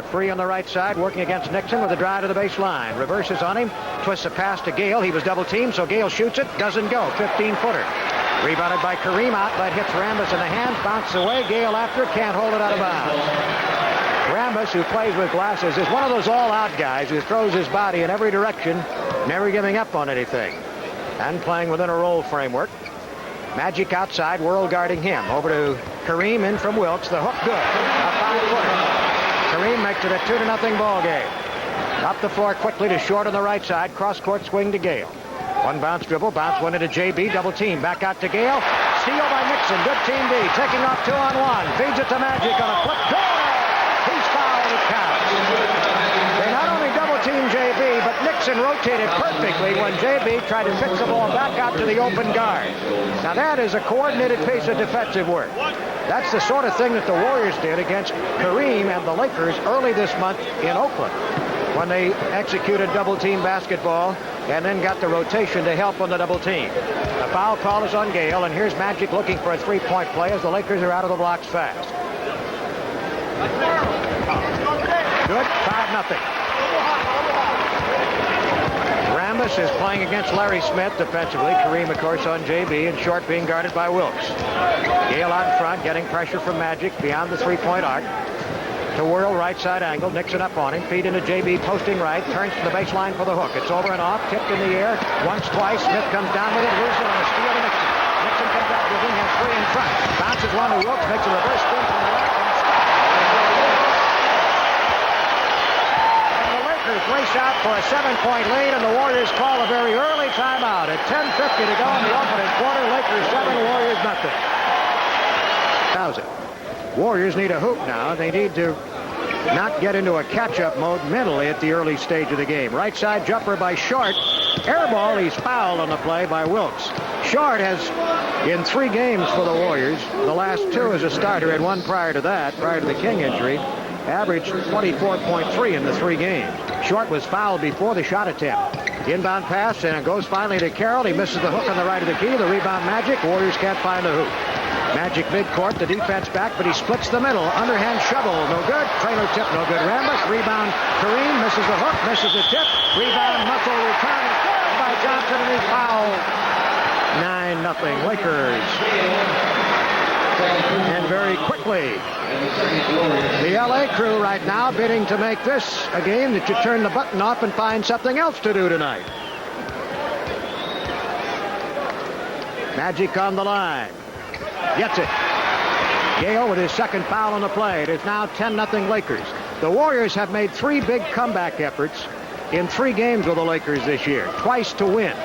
Free on the right side, working against Nixon with a drive to the baseline. Reverses on him, twists a pass to Gale. He was double-teamed, so Gale shoots it. Doesn't go. 15-footer. Rebounded by Kareem. Outlet hits Rambis in the hand. Bounces away. Gale after it. Can't hold it out of bounds. Rambis, who plays with glasses, is one of those all-out guys who throws his body in every direction, never giving up on anything, and playing within a roll framework. Magic outside, World guarding him. Over to Kareem, in from Wilkes. The hook good. A 5-footer. Kareem makes it a 2-0 ball game. Up the floor quickly to Short on the right side. Cross-court swing to Gale. One bounce dribble. Bounce one into JB. Double team. Back out to Gale. Steal by Nixon. Good team D. Taking off 2-on-1. Feeds it to Magic on a flip. Good! He's fouled. It counts. They not only double team JB, but Nixon rotated perfectly when JB tried to fix the ball back out to the open guard. Now that is a coordinated piece of defensive work. That's the sort of thing that the Warriors did against Kareem and the Lakers early this month in Oakland, when they executed double-team basketball and then got the rotation to help on the double team. The foul call is on Gale, and here's Magic looking for a three-point play as the Lakers are out of the blocks fast. Good, 5-0. Rambis is playing against Larry Smith defensively. Kareem, of course, on JB, and Short being guarded by Wilkes. Gale out in front, getting pressure from Magic beyond the three-point arc. To Whirl, right side angle. Nixon up on him. Feed into JB, posting right. Turns to the baseline for the hook. It's over and off. Tipped in the air. Once, twice. Smith comes down with it. Loses it on a steal to Nixon. Nixon comes out with him. Has three in front. Bounces one to Wilkes. Makes a reverse spin from the left. Race out for a 7-point lead, and the Warriors call a very early timeout at 10:50 to go in the opening quarter. Lakers 7, Warriors nothing. Warriors need a hoop now. They need to not get into a catch-up mode mentally at the early stage of the game. Right side jumper by Short. Air ball. He's fouled on the play by Wilkes. Short has, in 3 games for the Warriors, the last 2 as a starter and 1 prior to that, prior to the King injury, averaged 24.3 in the 3 games. Short was fouled before the shot attempt. Inbound pass, and it goes finally to Carroll. He misses the hook on the right of the key. The rebound Magic. Warriors can't find the hoop. Magic midcourt, the defense back, but he splits the middle. Underhand shovel, no good. Trailer tip, no good. Rambis, rebound. Kareem misses the hook, misses the tip. Rebound, muscle return by Johnson, and he's fouled. 9-0 Lakers. And very quickly, the LA crew right now bidding to make this a game that you turn the button off and find something else to do tonight. Magic on the line. Gets it. Gale with his second foul on the play. It is now 10-0 Lakers. The Warriors have made 3 big comeback efforts in 3 games with the Lakers this year. Twice to win.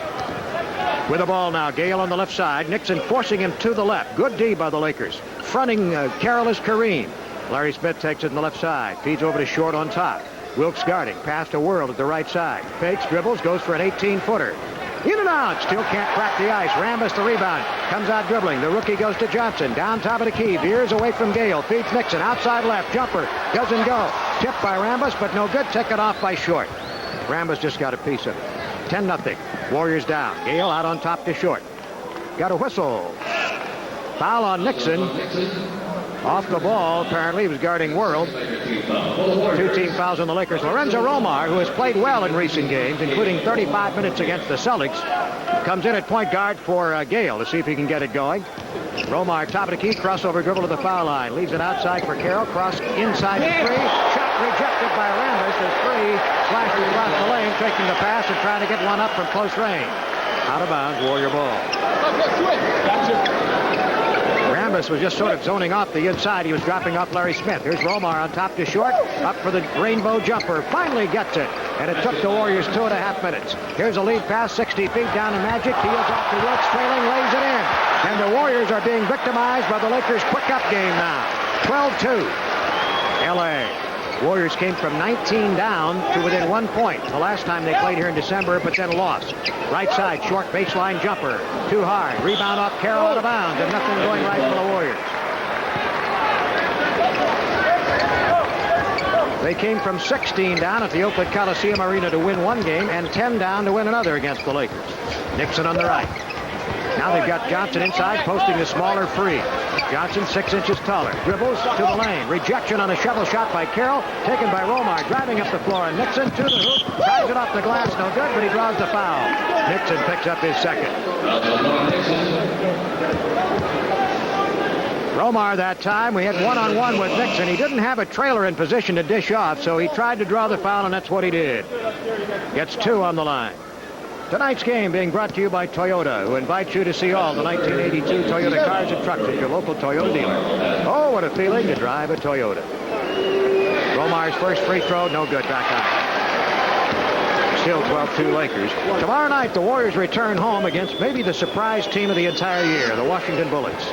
With the ball now, Gale on the left side. Nixon forcing him to the left. Good D by the Lakers. Fronting Carroll is Kareem. Larry Smith takes it on the left side. Feeds over to Short on top. Wilkes guarding. Pass to World at the right side. Fakes, dribbles, goes for an 18-footer. In and out. Still can't crack the ice. Rambis the rebound. Comes out dribbling. The rookie goes to Johnson. Down top of the key. Veers away from Gale. Feeds Nixon. Outside left. Jumper. Doesn't go. Tipped by Rambis, but no good. Taken off by Short. Rambis just got a piece of it. 10-0. Warriors down. Gale out on top to Short. Got a whistle. Foul on Nixon. Off the ball, apparently. He was guarding World. 2 team fouls on the Lakers. Lorenzo Romar, who has played well in recent games, including 35 minutes against the Celtics, comes in at point guard for Gale to see if he can get it going. Romar, top of the key, crossover dribble to the foul line. Leaves it outside for Carroll. Cross inside the 3. Shot rejected by Rambis. There's 3. Flashes across the lane, taking the pass and trying to get one up from close range. Out of bounds, Warrior ball. Rambis was just sort of zoning off the inside. He was dropping off Larry Smith. Here's Romar on top to Short. Up for the rainbow jumper. Finally gets it. And it took the Warriors 2.5 minutes. Here's a lead pass, 60 feet down to Magic. Heels off to Wilkes, trailing, lays it in. And the Warriors are being victimized by the Lakers' quick-up game now. 12-2. L.A. Warriors came from 19 down to within 1 point the last time they played here in December, but then lost. Right side, Short baseline jumper. Too hard. Rebound off Carroll out of bounds, and nothing going right for the Warriors. They came from 16 down at the Oakland Coliseum Arena to win 1 game and 10 down to win another against the Lakers. Nixon on the right. Now they've got Johnson inside, posting the smaller 3. Johnson 6 inches taller. Dribbles to the lane. Rejection on a shovel shot by Carroll. Taken by Romar. Driving up the floor. And Nixon to the hoop. Tries it off the glass. No good, but he draws the foul. Nixon picks up his second. Romar that time, we had one-on-one with Nixon. He didn't have a trailer in position to dish off, so he tried to draw the foul, and that's what he did. Gets 2 on the line. Tonight's game being brought to you by Toyota, who invites you to see all the 1982 Toyota cars and trucks at your local Toyota dealer. Oh, what a feeling to drive a Toyota. Romar's first free throw, no good, back out. Still 12-2 Lakers. Tomorrow night, the Warriors return home against maybe the surprise team of the entire year, the Washington Bullets.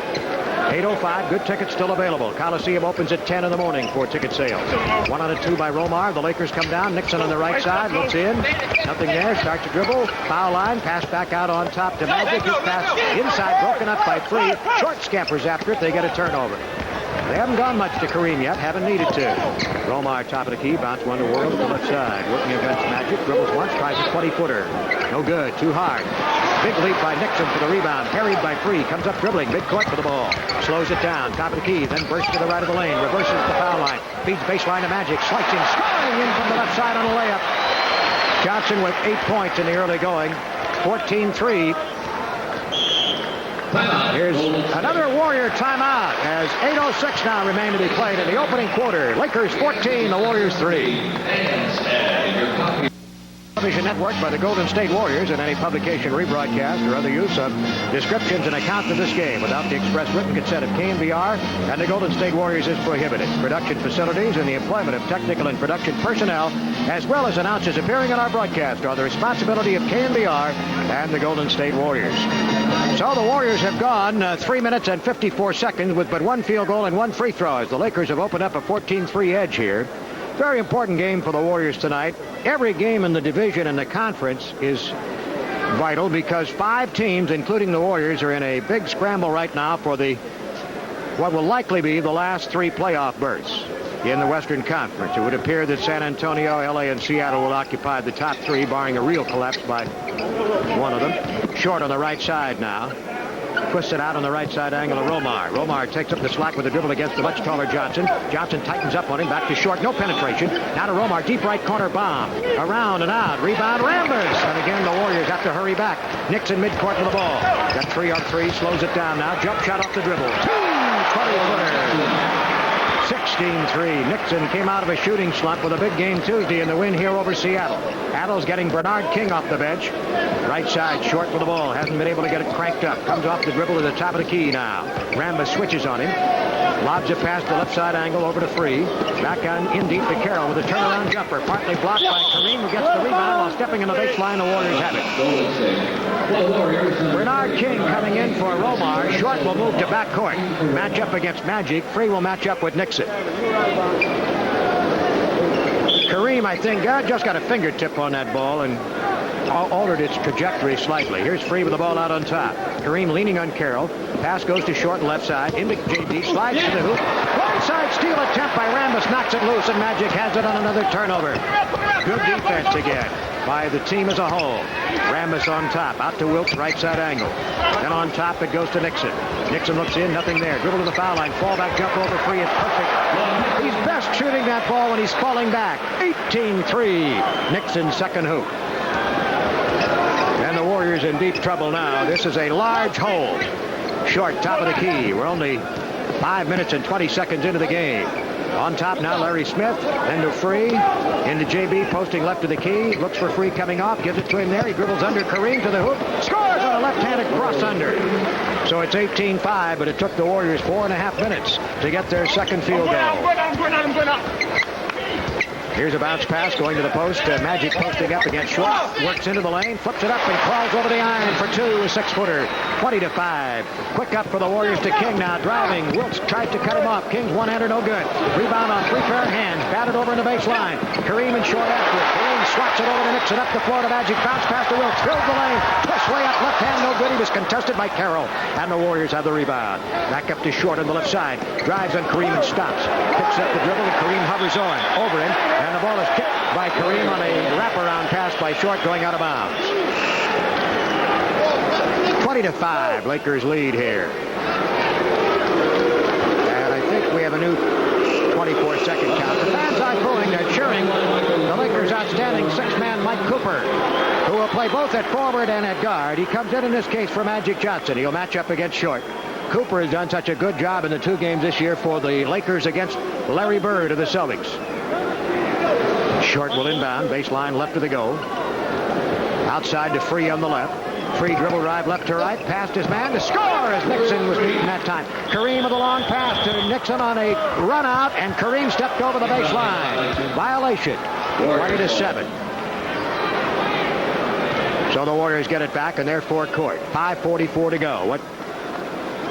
8:05, good tickets still available. Coliseum opens at 10 in the morning for ticket sales. 1 on a 2 by Romar. The Lakers come down. Nixon on the right side, looks in. Nothing there, starts to dribble. Foul line, pass back out on top to Magic. His pass inside, broken up by 3. Short scampers after it. They get a turnover. They haven't gone much to Kareem yet, haven't needed to. Romar, top of the key, bounce one to World to the left side. Working against Magic, dribbles once, tries a 20-footer. No good, too hard. Big leap by Nixon for the rebound. Parried by Free. Comes up dribbling. Midcourt for the ball. Slows it down. Top of the key. Then bursts to the right of the lane. Reverses the foul line. Feeds baseline to Magic. Slicing. Scoring in from the left side on a layup. Johnson with 8 points in the early going. 14-3. Here's another Warrior timeout as 8:06 now remain to be played in the opening quarter. Lakers 14, the Warriors 3. Television network by the Golden State Warriors, and any publication, rebroadcast, or other use of descriptions and accounts of this game without the express written consent of KNBR and the Golden State Warriors is prohibited. Production facilities and the employment of technical and production personnel, as well as announcers appearing on our broadcast, are the responsibility of KNBR and the Golden State Warriors. So the Warriors have gone 3 minutes and 54 seconds with but 1 field goal and 1 free throw as the Lakers have opened up a 14-3 edge here. Very important game for the Warriors tonight. Every game in the division and the conference is vital because 5 teams, including the Warriors, are in a big scramble right now for what will likely be the last 3 playoff berths in the Western Conference. It would appear that San Antonio, LA, and Seattle will occupy the top 3, barring a real collapse by one of them. Short on the right side now. Twisted out on the right side angle of Romar. Romar takes up the slack with a dribble against the much taller Johnson. Johnson tightens up on him. Back to Short. No penetration. Now to Romar. Deep right corner bomb. Around and out. Rebound Rambis. And again, the Warriors have to hurry back. Nixon midcourt to the ball. Got 3 on 3. Slows it down now. Jump shot off the dribble. 20-footer. 16-3. Nixon came out of a shooting slump with a big game Tuesday in the win here over Seattle. Adams getting Bernard King off the bench. Right side, Short for the ball. Hasn't been able to get it cranked up. Comes off the dribble to the top of the key now. Rambis switches on him. Lobs it past the left side angle over to Free. Back on in deep to Carroll with a turnaround jumper. Partly blocked by Kareem, who gets the rebound while stepping in the baseline. The Warriors have it. Bernard King coming in for Romar. Short will move to backcourt. Match up against Magic. Free will match up with Nixon. Kareem, I think, just got a fingertip on that ball and altered its trajectory slightly. Here's Free with the ball out on top. Kareem leaning on Carroll. Pass goes to Short left side. Into JD. Slides to the hoop. Onside steal attempt by Rambis. Knocks it loose, and Magic has it on another turnover. Good defense again by the team as a whole. Rambis on top. Out to Wilkes, right side angle. Then on top, it goes to Nixon. Nixon looks in. Nothing there. Dribble to the foul line. Fallback jump over Free. It's perfect. He's best shooting that ball when he's falling back. 18-3. Nixon's second hoop. And the Warriors in deep trouble now. This is a large hold. Short, top of the key. We're only 5 minutes and 20 seconds into the game. On top now, Larry Smith. Then to Free. Into JB, posting left of the key. Looks for Free coming off. Gives it to him there. He dribbles under Kareem to the hoop. Scores on a left-handed cross under. So it's 18-5, but it took the Warriors 4.5 minutes to get their second field goal. I'm good. Here's a bounce pass going to the post. Magic posting up against Short. Works into the lane, flips it up, and crawls over the iron for 2. A 6-footer. 20-5. Quick up for the Warriors to King now. Driving. Wilkes tried to cut him off. King's one-hander, no good. Rebound on 3 pair of hands. Batted over in the baseline. Kareem and Short after it. Kareem swats it over to Nixon. Up the floor to Magic. Bounce pass to Wilkes. Fills the lane. Twist way up. Left hand, no good. He was contested by Carroll. And the Warriors have the rebound. Back up to Short on the left side. Drives on Kareem and stops. Picks up the dribble, and Kareem hovers on. Over him. And the ball is kicked by Kareem on a wraparound pass by Short going out of bounds. 20-5. Lakers lead here. We have a new 24-second count. The fans aren't booing. They're cheering the Lakers' outstanding six-man Mike Cooper, who will play both at forward and at guard. He comes in this case for Magic Johnson. He'll match up against Short. Cooper has done such a good job in the 2 games this year for the Lakers against Larry Bird of the Celtics. Short will inbound. Baseline left of the goal. Outside to Free on the left. Free dribble drive left to right. Past his man to score as Nixon was beaten that time. Kareem with a long pass to Nixon on a run out, and Kareem stepped over the baseline. Violation. 20-7. So the Warriors get it back, and they're forecourt. 5:44 to go.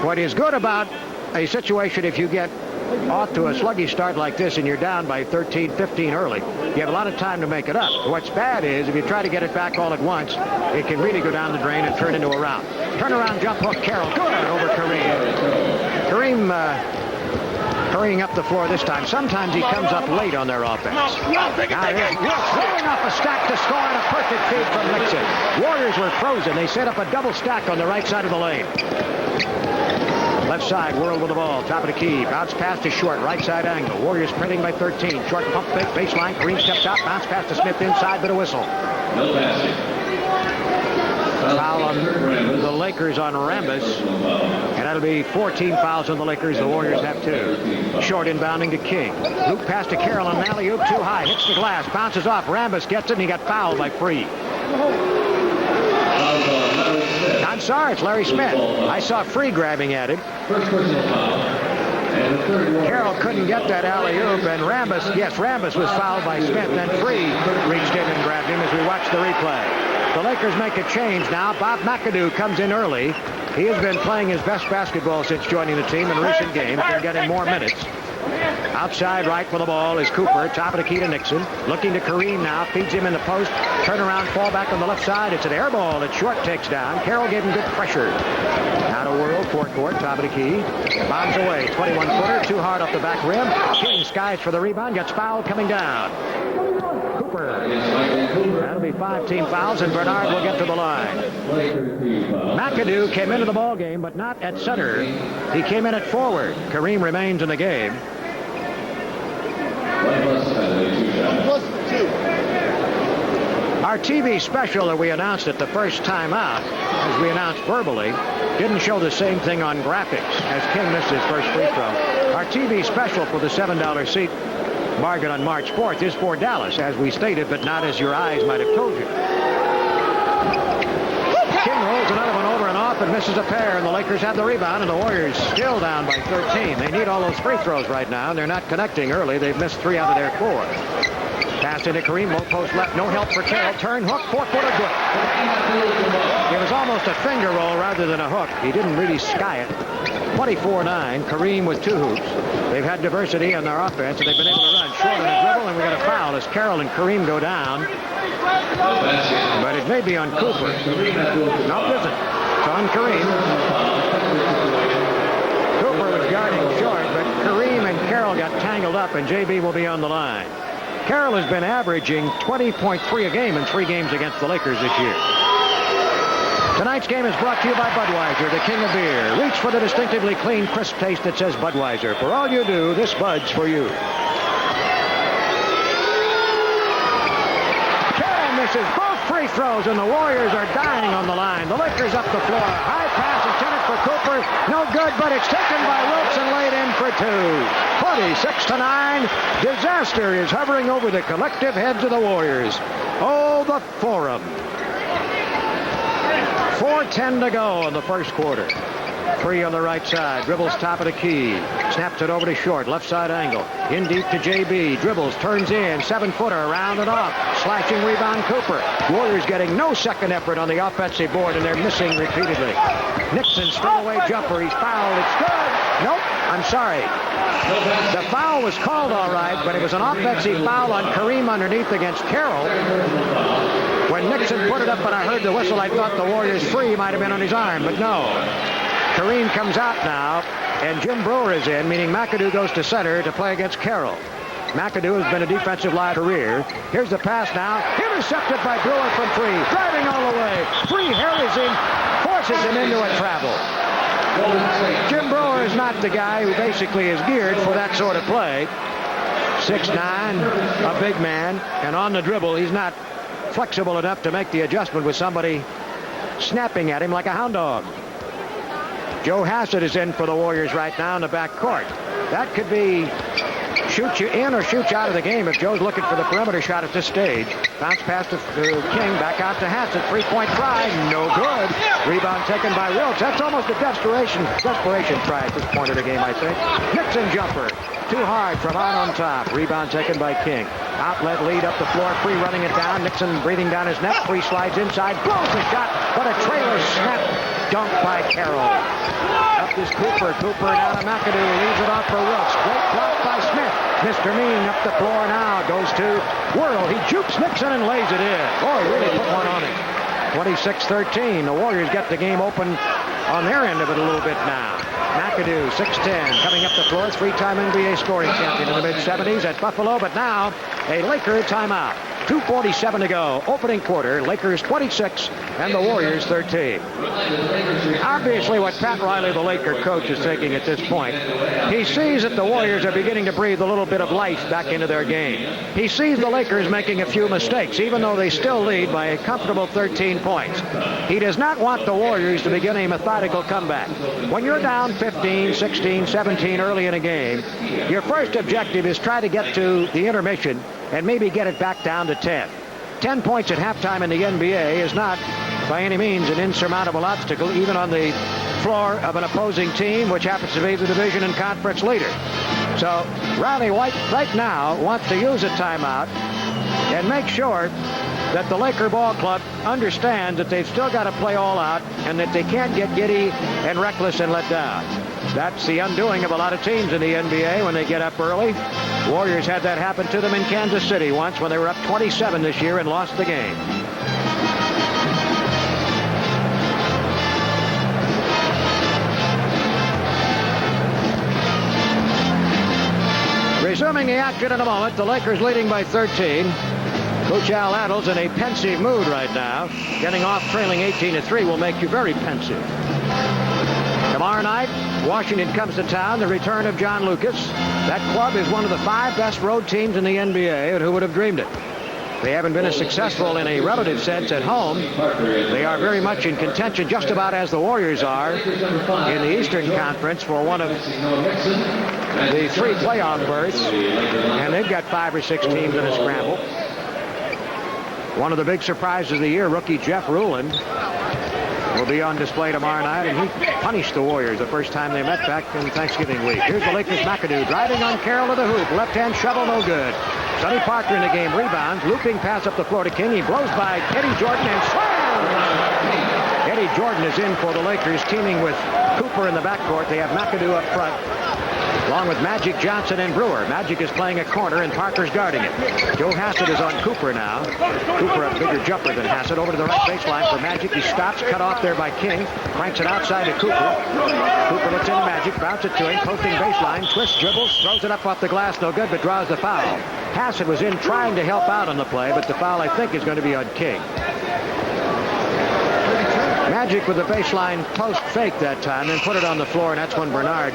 What is good about a situation if you get off to a sluggish start like this and you're down by 13, 15 early, you have a lot of time to make it up. What's bad is if you try to get it back all at once, it can really go down the drain and turn into a rout. Turnaround jump hook, Carroll. Good over Kareem. Kareem hurrying up the floor this time. Sometimes he comes up late on their offense. Now throwing off a stack to score and a perfect feed from Nixon. Warriors were frozen. They set up a double stack on the right side of the lane. Left side, World with the ball. Top of the key. Bounce pass to Short. Right side angle. Warriors trailing by 13. Short pump fake. Baseline. Kareem steps out. Bounce pass to Smith inside, but a whistle. No passing. Foul on the Lakers on Rambis. And that'll be 14 fouls on the Lakers. The Warriors have 2. Short inbounding to King. Loop pass to Carroll on alley-oop. Too high. Hits the glass. Bounces off. Rambis gets it, and he got fouled by Free. I'm sorry, it's Larry Smith. I saw Free grabbing at him. Carroll couldn't get that alley-oop, and Rambis was fouled by Smith, and then Free reached in and grabbed him as we watch the replay. The Lakers make a change now. Bob McAdoo comes in early. He has been playing his best basketball since joining the team in recent games and getting more minutes. Outside right for the ball is Cooper. Top of the key to Nixon. Looking to Kareem now. Feeds him in the post. Turnaround fall back on the left side. It's an air ball that Short takes down. Carroll gave him good pressure. Now to World. Forecourt. Top of the key. Bombs away. 21-footer. Too hard off the back rim. King skies for the rebound. Gets fouled coming down. Cooper. That'll be 5 team fouls, and Bernard will get to the line. McAdoo came into the ball game, but not at center. He came in at forward. Kareem remains in the game. Our TV special that we announced at the first time out, as we announced verbally, didn't show the same thing on graphics as King missed his first free throw. Our TV special for the $7 seat bargain on March 4th is for Dallas, as we stated, but not as your eyes might have told you. King rolls another one over and off and misses a pair, and the Lakers have the rebound, and the Warriors still down by 13. They need all those free throws right now, and they're not connecting early. They've missed 3 out of their 4. Pass into Kareem, low post left, no help for Carroll. Turn hook, 4-footer good. It was almost a finger roll rather than a hook. He didn't really sky it. 24-9, Kareem with 2 hoops. They've had diversity on their offense, and they've been able to run short on a dribble, and we got a foul as Carroll and Kareem go down. But it may be on Cooper. No, it isn't. It's on Kareem. Cooper was guarding Short, but Kareem and Carroll got tangled up, and JB will be on the line. Carroll has been averaging 20.3 a game in 3 games against the Lakers this year. Tonight's game is brought to you by Budweiser, the king of beer. Reach for the distinctively clean, crisp taste that says Budweiser. For all you do, this Bud's for you. Carroll misses both free throws, and the Warriors are dying on the line. The Lakers up the floor. High pass intended for Cooper. No good, but it's taken by Wilson, laid in for 2. 26-9. Disaster is hovering over the collective heads of the Warriors. Oh, the Forum. 4:10 to go in the first quarter. Free on the right side. Dribbles top of the key. Snaps it over to Short. Left side angle. In deep to JB. Dribbles. Turns in. 7-footer. Around and off. Slashing rebound Cooper. Warriors getting no second effort on the offensive board, and they're missing repeatedly. Nixon straightaway jumper. He's fouled. It's good. Nope. I'm sorry. The foul was called all right, but it was an offensive foul on Kareem underneath against Carroll. When Nixon put it up and I heard the whistle, I thought the Warriors' free might have been on his arm, but no. Kareem comes out now, and Jim Brewer is in, meaning McAdoo goes to center to play against Carroll. McAdoo has been a defensive line career. Here's the pass now. Intercepted by Brewer from Free. Driving all the way. Free harries him, forces him into a travel. Jim Brewer is not the guy who basically is geared for that sort of play. 6'9", a big man, and on the dribble, he's not flexible enough to make the adjustment with somebody snapping at him like a hound dog. Joe Hassett is in for the Warriors right now in the back court. That could be shoot you in or shoot you out of the game if Joe's looking for the perimeter shot at this stage. Bounce pass to King, back out to Hassett. Three-point try, no good. Rebound taken by Wilkes. That's almost a desperation try at this point of the game, I think. Nixon jumper. Too hard from out on top. Rebound taken by King. Outlet lead up the floor. Free running it down. Nixon breathing down his neck. Free slides inside. Blows the shot. But a trailer snap dunk by Carroll. Up is Cooper. Cooper down to McAdoo. Leaves it off for Wilkes. Great block by Smith. Mr. Mean up the floor now. Goes to Worrell. He jukes Nixon and lays it in. Oh, he really put one on it. 26-13. The Warriors get the game open on their end of it a little bit now. McAdoo, 6'10", coming up the floor, three-time NBA scoring champion in the mid-70s at Buffalo, but now a Laker timeout. 2:47 to go. Opening quarter, Lakers 26 and the Warriors 13. Obviously, what Pat Riley, the Laker coach, is thinking at this point, he sees that the Warriors are beginning to breathe a little bit of life back into their game. He sees the Lakers making a few mistakes, even though they still lead by a comfortable 13 points. He does not want the Warriors to begin a methodical comeback. When you're down 15, 16, 17 early in a game, your first objective is try to get to the intermission and maybe get it back down to 10. 10 points at halftime in the NBA is not by any means an insurmountable obstacle, even on the floor of an opposing team, which happens to be the division and conference leader. So Riley White right now wants to use a timeout and make sure that the Laker ball club understands that they've still got to play all out and that they can't get giddy and reckless and let down. That's the undoing of a lot of teams in the NBA when they get up early. Warriors had that happen to them in Kansas City once when they were up 27 this year and lost the game. Resuming the action in a moment, the Lakers leading by 13. Coach Al Attles in a pensive mood right now. Getting off trailing 18-3 will make you very pensive. Tomorrow night, Washington comes to town, the return of John Lucas. That club is one of the 5 best road teams in the NBA, and who would have dreamed it? They haven't been as successful in a relative sense at home. They are very much in contention, just about as the Warriors are in the Eastern Conference for one of the 3 playoff berths, and they've got 5 or 6 teams in a scramble. One of the big surprises of the year, rookie Jeff Ruland, will be on display tomorrow night, and he punished the Warriors the first time they met back in Thanksgiving week. Here's the Lakers' McAdoo driving on Carroll to the hoop. Left-hand shovel, no good. Sonny Parker in the game, rebounds. Looping pass up the floor to King. He blows by Eddie Jordan and slams! Eddie Jordan is in for the Lakers, teaming with Cooper in the backcourt. They have McAdoo up front, along with Magic Johnson and Brewer. Magic is playing a corner, and Parker's guarding it. Joe Hassett is on Cooper now. Cooper a bigger jumper than Hassett. Over to the right baseline for Magic. He stops, cut off there by King. Cranks it outside to Cooper. Cooper looks into Magic, bounce it to him, posting baseline, twists, dribbles, throws it up off the glass, no good, but draws the foul. Hassett was in trying to help out on the play, but the foul, I think, is going to be on King. Magic with the baseline post fake that time, then put it on the floor, and that's when Bernard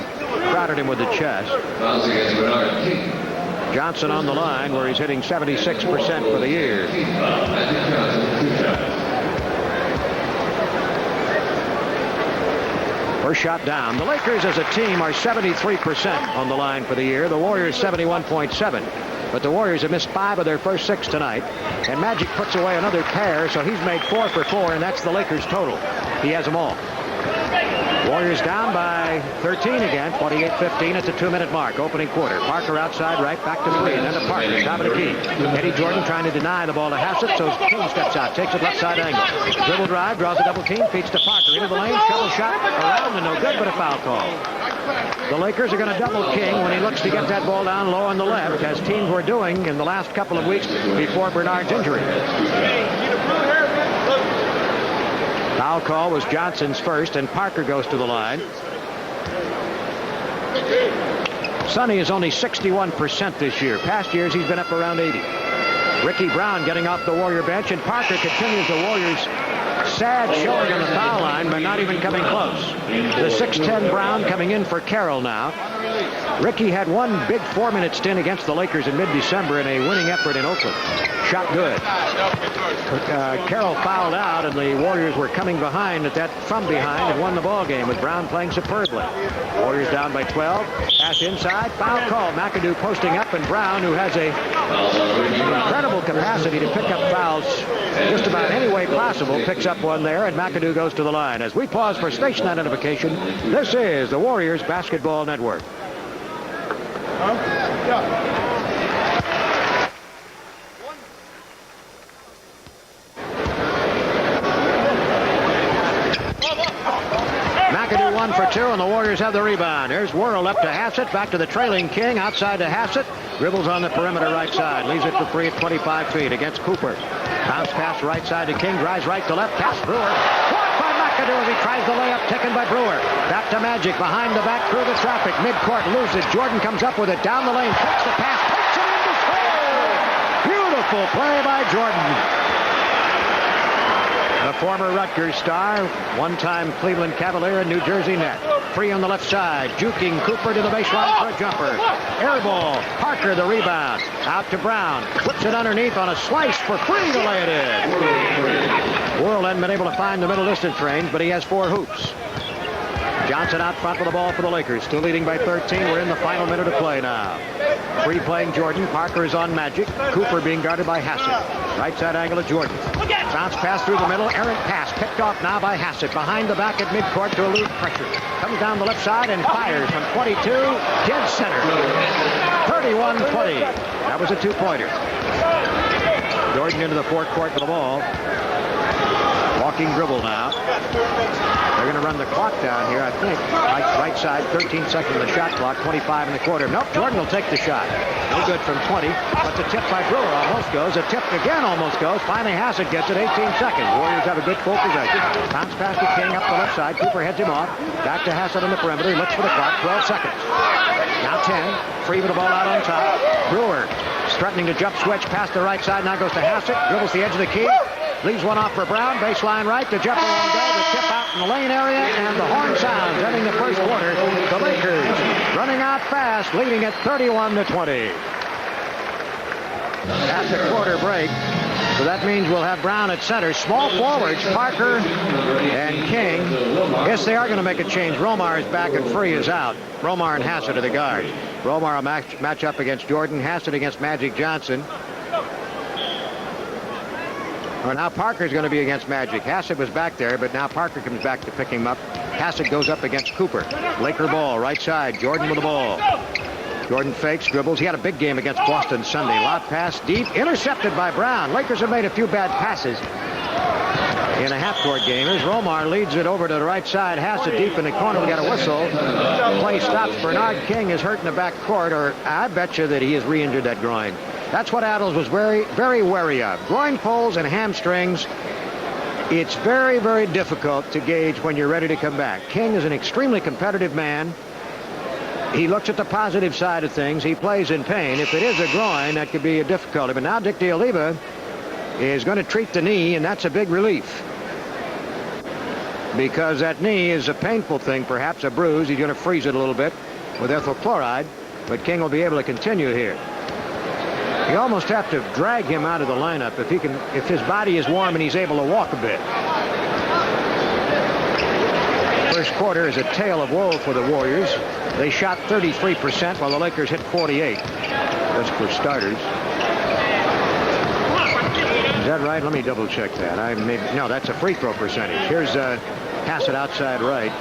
crowded him with the chest. Johnson on the line, where he's hitting 76% for the year. First shot down. The Lakers as a team are 73% on the line for the year. The Warriors 71.7. But the Warriors have missed 5 of their first 6 tonight. And Magic puts away another pair, so he's made 4 for 4, and that's the Lakers' total. He has them all. Warriors down by 13 again, 28-15 at the 2-minute mark. Opening quarter. Parker outside right, back to 3, and then to Parker, top of the key. Eddie Jordan trying to deny the ball to Hassett, so King steps out, takes it left side angle. Dribble drive, draws a double team, feeds to Parker. Into the lane, shovel shot, around and no good, but a foul call. The Lakers are going to double King when he looks to get that ball down low on the left, as teams were doing in the last couple of weeks before Bernard's injury. Foul call was Johnson's first, and Parker goes to the line. Sonny is only 61% this year. Past years, he's been up around 80. Ricky Brown getting off the Warrior bench, and Parker continues the Warriors' Sad showing on the foul line, but not even coming close. The 6'10 Brown coming in for Carroll now. Ricky had one big 4-minute stint against the Lakers in mid-December in a winning effort in Oakland. Shot good. Carroll fouled out, and the Warriors were coming behind from behind and won the ball game with Brown playing superbly. Warriors down by 12. Pass inside. Foul call. McAdoo posting up, and Brown, who has an incredible capacity to pick up fouls just about any way possible, picks up one there, and McAdoo goes to the line. As we pause for station identification, this is the Warriors Basketball Network. McAdoo 1 for 2, and the Warriors have the rebound. Here's Worrell up to Hassett, back to the trailing King, outside to Hassett. Dribbles on the perimeter right side, leaves it for free at 25 feet against Cooper. Bounce pass right side to King, drives right to left, pass Brewer. Blocked by McAdoo as he tries the layup, taken by Brewer. Back to Magic, behind the back through the traffic. Midcourt loses. Jordan comes up with it down the lane, takes the pass, puts it into score. Beautiful play by Jordan. The former Rutgers star, one-time Cleveland Cavalier and New Jersey Net. Free on the left side, juking Cooper to the baseline for a jumper. Air ball, Parker the rebound. Out to Brown, puts it underneath on a slice for free to lay it in. Worrell hadn't been able to find the middle distance range, but he has 4 hoops. Johnson out front with the ball for the Lakers, still leading by 13. We're in the final minute of play now. Free playing Jordan. Parker is on Magic. Cooper being guarded by Hassett. Right side angle of Jordan. Bounce pass through the middle. Errant pass picked off now by Hassett. Behind the back at midcourt to elude pressure. Comes down the left side and fires from 22. Dead center. 31-20. That was a 2-pointer. Jordan into the forecourt with the ball. Walking dribble now. They're going to run the clock down here, I think. Right side, 13 seconds of the shot clock, 25 in the quarter. Nope, Jordan will take the shot. No good from 20, but the tip by Brewer almost goes. A tip again almost goes. Finally, Hassett gets it, 18 seconds. Warriors have a good full possession. Bounce pass to King up the left side. Cooper heads him off. Back to Hassett on the perimeter. He looks for the clock, 12 seconds. Now 10. Free with the ball out on top. Brewer threatening to jump switch past the right side. Now goes to Hassett. Dribbles the edge of the key. Leaves one off for Brown. Baseline right. The jumper won't go. The tip out in the lane area. And the horn sounds ending the first quarter. The Lakers running out fast, leading at 31-20. At the quarter break. So that means we'll have Brown at center. Small forwards, Parker and King. Yes, they are going to make a change. Romar is back and Free is out. Romar and Hassett are the guards. Romar will match up against Jordan. Hassett against Magic Johnson. Well, now Parker's going to be against Magic. Hassett was back there, but now Parker comes back to pick him up. Hassett goes up against Cooper. Laker ball, right side. Jordan with the ball. Jordan fakes, dribbles. He had a big game against Boston Sunday. Lob pass deep, intercepted by Brown. Lakers have made a few bad passes in a half-court game. Here's Romar, leads it over to the right side. Hassett deep in the corner. We got a whistle. Play stops. Bernard King is hurt in the back court, or I bet you that he has re-injured that groin. That's what Adles was very, very wary of. Groin pulls and hamstrings. It's very, very difficult to gauge when you're ready to come back. King is an extremely competitive man. He looks at the positive side of things. He plays in pain. If it is a groin, that could be a difficulty. But now Dick D'Oliva is going to treat the knee, and that's a big relief. Because that knee is a painful thing, perhaps a bruise. He's going to freeze it a little bit with ethyl chloride. But King will be able to continue here. You almost have to drag him out of the lineup if his body is warm and he's able to walk a bit. First quarter is a tale of woe for the Warriors. They shot 33% while the Lakers hit 48. That's for starters. Is that right? Let me double check that. No, that's a free throw percentage. Here's Hassett outside right.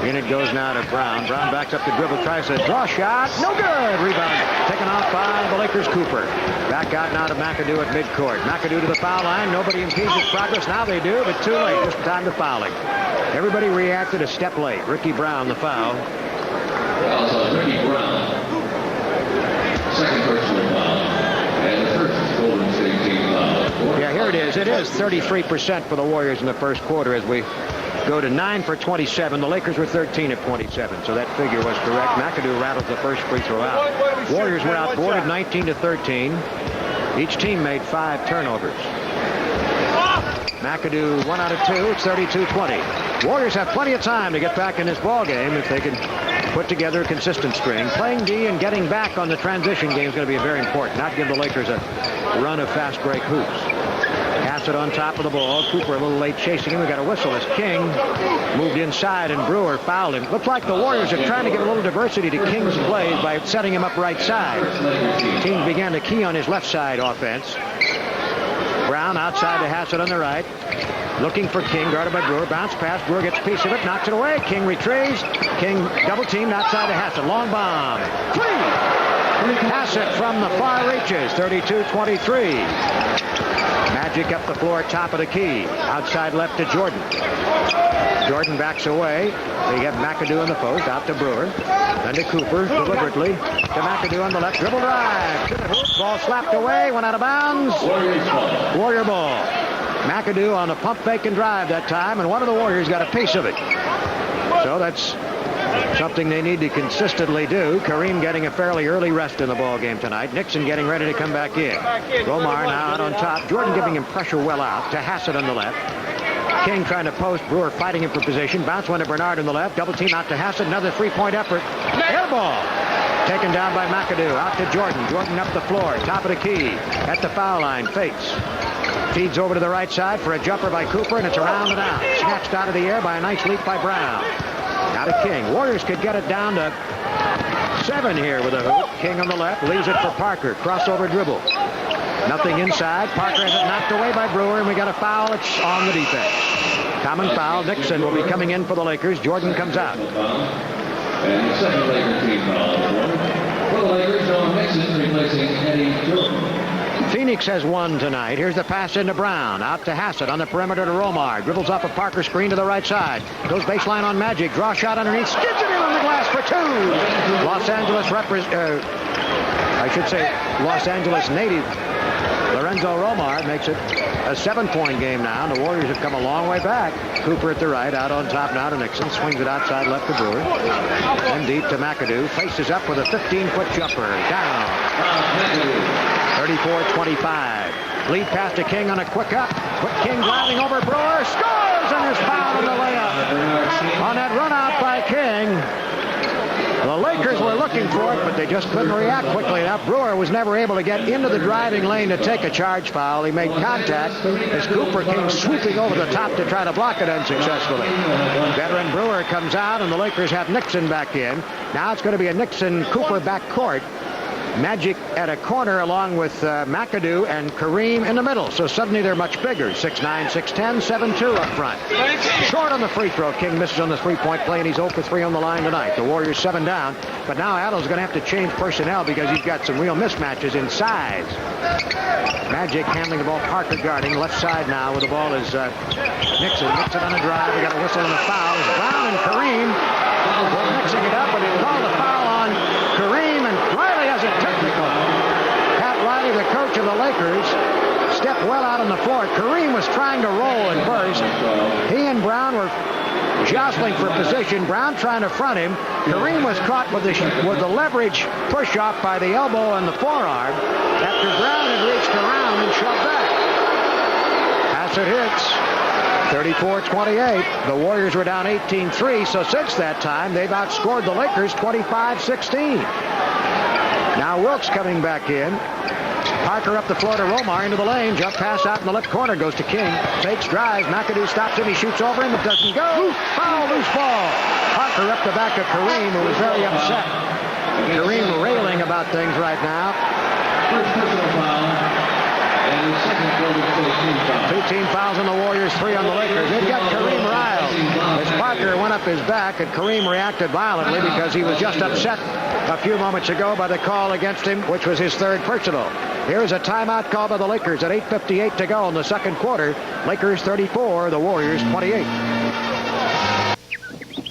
In it goes now to Brown. Brown backs up the dribble, tries to draw shot. No good. Rebound taken off by the Lakers' Cooper. Back out now to McAdoo at midcourt. McAdoo to the foul line. Nobody impedes his progress. Now they do, but too late. Just time to fouling. Everybody reacted a step late. Ricky Brown, the foul. Fouls on Ricky Brown. Second personal foul. And the first Golden State team foul. Yeah, here it is. It is 33% for the Warriors in the first quarter as we go to 9 for 27. The Lakers were 13 of 27, so that figure was correct. McAdoo rattled the first free throw out. Warriors were outboarded 19 to 13. Each team made 5 turnovers. McAdoo 1 out of 2. It's 32-20. Warriors have plenty of time to get back in this ball game if they can put together a consistent string. Playing D and getting back on the transition game is going to be very important. Not give the Lakers a run of fast break hoops. Hassett on top of the ball. Cooper a little late chasing him. We got a whistle as King moved inside and Brewer fouled him. Looks like the Warriors are trying to give a little diversity to King's plays by setting him up right side. Teams began to key on his left side offense. Brown outside to Hassett on the right. Looking for King, guarded by Brewer. Bounce pass. Brewer gets a piece of it, knocks it away. King retrieves. King double teamed outside to Hassett. Long bomb. 3. Hassett from the far reaches. 32-23. Magic up the floor, top of the key. Outside left to Jordan. Jordan backs away. They get McAdoo in the post. Out to Brewer. Then to Cooper, deliberately. To McAdoo on the left. Dribble drive. To the hoop. Ball slapped away. Went out of bounds. Warrior ball. McAdoo on a pump fake and drive that time. And one of the Warriors got a piece of it. So that's something they need to consistently do. Kareem getting a fairly early rest in the ball game tonight. Nixon getting ready to come back in. Romar now out on top. Jordan giving him pressure well out to Hassett on the left. King trying to post. Brewer fighting him for position. Bounce one to Bernard on the left. Double team out to Hassett. Another three-point effort. Air ball. Taken down by McAdoo. Out to Jordan. Jordan up the floor. Top of the key. At the foul line. Fakes. Feeds over to the right side for a jumper by Cooper, and it's around and out. Snatched out of the air by a nice leap by Brown. Now to King. Warriors could get it down to 7 here with a hoop. King on the left. Leaves it for Parker. Crossover dribble. Nothing inside. Parker has it knocked away by Brewer, and we got a foul. It's on the defense. Common foul. Nixon will be coming in for the Lakers. Jordan comes out. And the second Laker team foul. For the Lakers, John Nixon replacing Eddie Jordan. Phoenix has won tonight. Here's the pass into Brown. Out to Hassett on the perimeter to Romar. Dribbles off a Parker screen to the right side. Goes baseline on Magic. Draw shot underneath. Skids it in on the glass for 2. Los Angeles Los Angeles native Lorenzo Romar makes it a 7-point game now. And the Warriors have come a long way back. Cooper at the right. Out on top now to Nixon. Swings it outside left to Brewer. Then deep to McAdoo. Faces up with a 15-foot jumper. Down. 34-25. Lead pass to King on a quick up. Quick King driving over Brewer. Scores and is fouled on the layup. On that run out by King. The Lakers were looking for it, but they just couldn't react quickly enough. Brewer was never able to get into the driving lane to take a charge foul. He made contact as Cooper came swooping over the top to try to block it unsuccessfully. Veteran Brewer comes out, and the Lakers have Nixon back in. Now it's going to be a Nixon-Cooper backcourt. Magic at a corner along with McAdoo and Kareem in the middle. So suddenly they're much bigger. 6'9", 6'10", 7'2" up front. Short on the free throw. King misses on the three-point play, and he's 0 for 3 on the line tonight. The Warriors 7 down. But now Adams is going to have to change personnel because he's got some real mismatches in size. Magic handling the ball. Parker guarding. Left side now where the ball is Nixon. Nixon on the drive. We got a whistle and a foul. It's Brown and Kareem. They're mixing it up, but he called the foul on Kareem, and Riley has a technical. Pat Riley, the coach of the Lakers, stepped well out on the floor. Kareem was trying to roll and burst. He and Brown were jostling for position. Brown trying to front him. Kareem was caught with the leverage push-off by the elbow and the forearm after Brown had reached around and shoved back. Hassett hits. 34-28. The Warriors were down 18-3, so since that time, they've outscored the Lakers 25-16. Now Wilkes coming back in. Parker up the floor to Romar into the lane. Jump pass out in the left corner. Goes to King. Fakes, drives. McAdoo stops him. He shoots over him. It doesn't go. Foul, loose ball. Parker up the back of Kareem, who was very upset. Kareem railing about things right now. First personal foul. And the second team foul. 2 team fouls on the Warriors, 3 on the Lakers. They've got Kareem riled as Parker went up his back, and Kareem reacted violently because he was just upset a few moments ago by the call against him, which was his 3rd personal. Here's a timeout call by the Lakers at 8:58 to go in the second quarter. Lakers 34, the Warriors 28.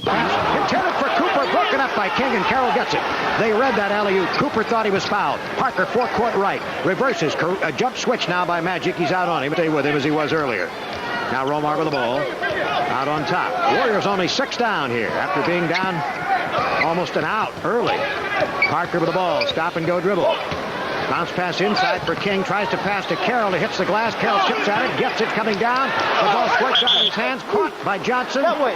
Intended for Cooper, broken up by King, and Carroll gets it. They read that alley-oop. Cooper thought he was fouled. Parker, forecourt right. Reverses. A jump switch now by Magic. He's out on him. Stay with him as he was earlier. Now Romar with the ball. Out on top. Warriors only 6 down here after being down almost an out early. Parker with the ball. Stop and go dribble. Bounce pass inside for King. Tries to pass to Carroll. He hits the glass. Carroll chips at it. Gets it coming down. The ball squirts out of his hands. Caught by Johnson. That way.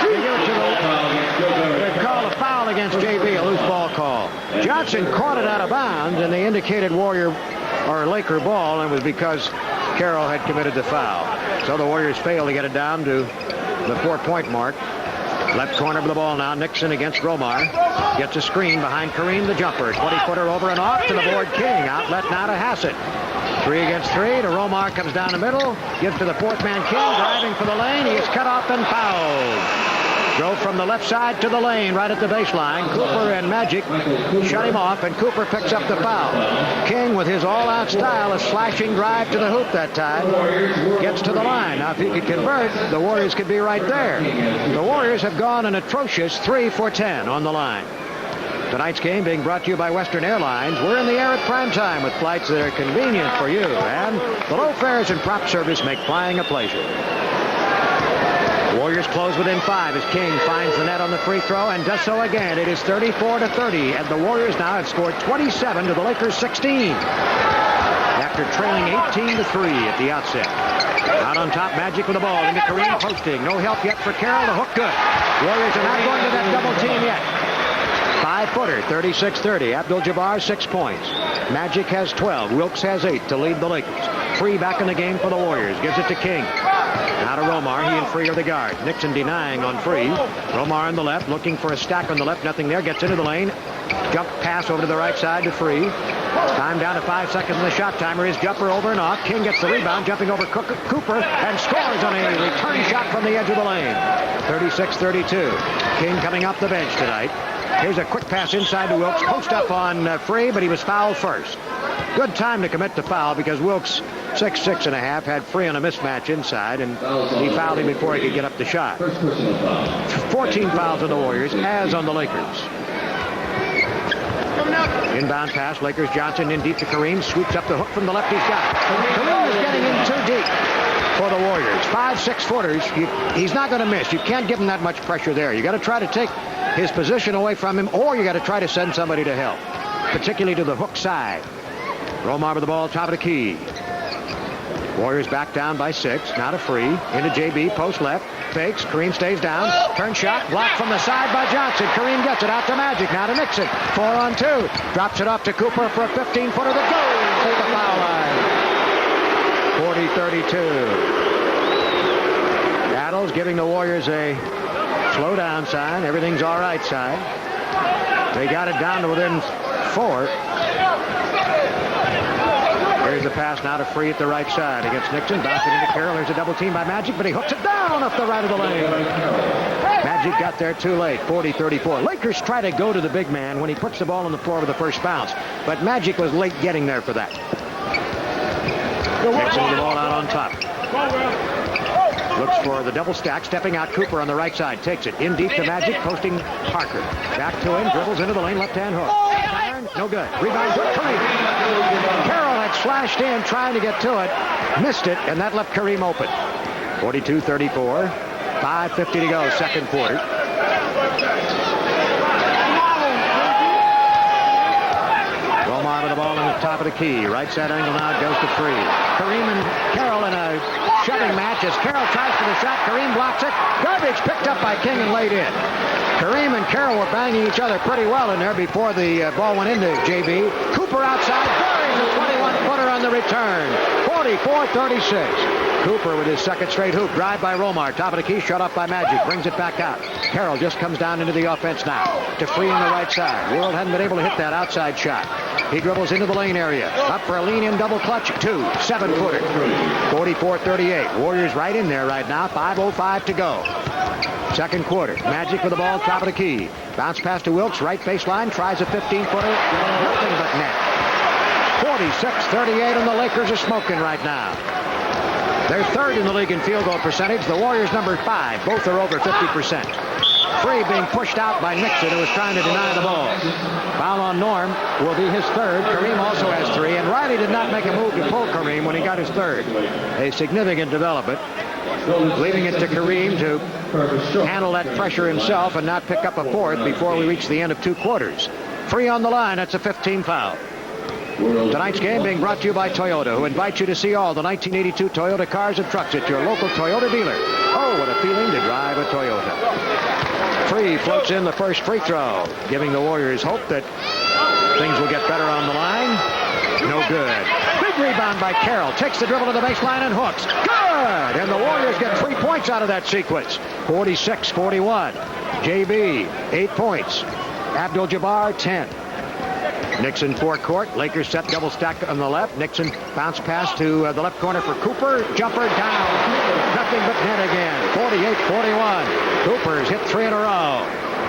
They call a foul against JB. A loose ball call. Johnson caught it out of bounds, and they indicated Warrior or Laker ball, and it was because Carroll had committed the foul. So the Warriors failed to get it down to the 4-point mark. Left corner of the ball now. Nixon against Romar. Gets a screen behind Kareem, the jumper. 20-footer over and off to the board. King. Outlet now to Hassett. 3 against 3 to Romar. Comes down the middle. Gives to the fourth man King. Driving for the lane. He's cut off and fouled. Drove from the left side to the lane right at the baseline. Cooper and Magic shut him off, and Cooper picks up the foul. King, with his all-out style, a slashing drive to the hoop that time, gets to the line. Now, if he could convert, the Warriors could be right there. The Warriors have gone an atrocious 3 for 10 on the line. Tonight's game being brought to you by Western Airlines. We're in the air at prime time with flights that are convenient for you, and the low fares and prop service make flying a pleasure. Warriors close within 5 as King finds the net on the free throw and does so again. It is 34-30, and the Warriors now have scored 27 to the Lakers 16 after trailing 18-3 at the outset. Out on top, Magic with the ball into Kareem posting. No help yet for Carroll. The hook good. Warriors are not going to that double team yet. 5-footer, 36-30. Abdul-Jabbar, 6 points. Magic has 12. Wilkes has 8 to lead the Lakers. Free back in the game for the Warriors. Gives it to King. Now to Romar. He and Free are the guards. Nixon denying on Free. Romar on the left, looking for a stack on the left. Nothing there. Gets into the lane. Jump pass over to the right side to Free. Time down to 5 seconds in the shot timer. His jumper over and off. King gets the rebound, jumping over Cooper, and scores on a return shot from the edge of the lane. 36-32. King coming off the bench tonight. Here's a quick pass inside to Wilkes. Post up on Free, but he was fouled first. Good time to commit the foul because Wilkes, 6'6 and a half, had Free on a mismatch inside, and he fouled him before he could get up the shot. 14 fouls on the Warriors, as on the Lakers. Inbound pass, Lakers. Johnson in deep to Kareem. Sweeps up the hook from the left. He's got it. Kareem is getting in too deep for the Warriors. 5-6 footers. He's not going to miss. You can't give him that much pressure there. You got to try to take his position away from him, or you got to try to send somebody to help, particularly to the hook side. Romar with the ball, top of the key. Warriors back down by 6. Now to Free. Into JB, post left. Fakes. Kareem stays down. Turn shot. Blocked from the side by Johnson. Kareem gets it out to Magic. Now to Nixon. 4-on-2. Drops it off to Cooper for a 15-footer that goes to the foul line. 40-32. Battles giving the Warriors a slow down sign. Everything's all right sign. They got it down to within 4. Here's the pass now to Free at the right side against Nixon. Bouncing into Carroll. There's a double team by Magic, but he hooks it down off the right of the lane. Magic got there too late. 40-34. Lakers try to go to the big man when he puts the ball on the floor with the first bounce, but Magic was late getting there for that. Nixon with the ball out on top. Looks for the double stack. Stepping out, Cooper on the right side. Takes it in deep to Magic. Posting Parker. Back to him. Dribbles into the lane. Left-hand hook. No good. Rebound. Kareem. Carroll had slashed in trying to get to it. Missed it, and that left Kareem open. 42-34. 5:50 to go. Second quarter. Romar with the ball on the top of the key. Right side angle now. It goes to Free. Kareem and Carroll in a shoving match as Carroll tries for the shot. Kareem blocks it. Garbage picked up by King and laid in. Kareem and Carroll were banging each other pretty well in there before the ball went into JB. Cooper outside. Buries a 21-footer on the return. 44-36. Cooper with his second straight hoop. Drive by Romar. Top of the key. Shut up by Magic. Brings it back out. Carroll just comes down into the offense now. To Free on the right side. World hadn't been able to hit that outside shot. He dribbles into the lane area. Up for a lean-in double clutch. 2. 7-footer. 44-38. Warriors right in there right now. 5:05 to go. Second quarter. Magic with the ball, top of the key. Bounce pass to Wilkes, right baseline. Tries a 15-footer. Nothing but net. 46-38, and the Lakers are smoking right now. They're third in the league in field goal percentage. The Warriors number 5. Both are over 50%. Free being pushed out by Nixon, who was trying to deny the ball. Foul on Norm will be his third. Kareem also has 3, and Riley did not make a move to pull Kareem when he got his third. A significant development, leaving it to Kareem to handle that pressure himself and not pick up a fourth before we reach the end of 2 quarters. Free on the line. That's a 15 foul. Tonight's game being brought to you by Toyota, who invites you to see all the 1982 Toyota cars and trucks at your local Toyota dealer. Oh, what a feeling to drive a Toyota. Free floats in the first free throw, giving the Warriors hope that things will get better on the line. No good. Big rebound by Carroll. Takes the dribble to the baseline and hooks. Good! And the Warriors get 3 points out of that sequence. 46-41. JB, 8 points. Abdul-Jabbar, 10. Nixon forecourt. Lakers set double stack on the left. Nixon bounce pass to the left corner for Cooper. Jumper down. Nothing but net again. 48-41. Cooper's hit 3 in a row.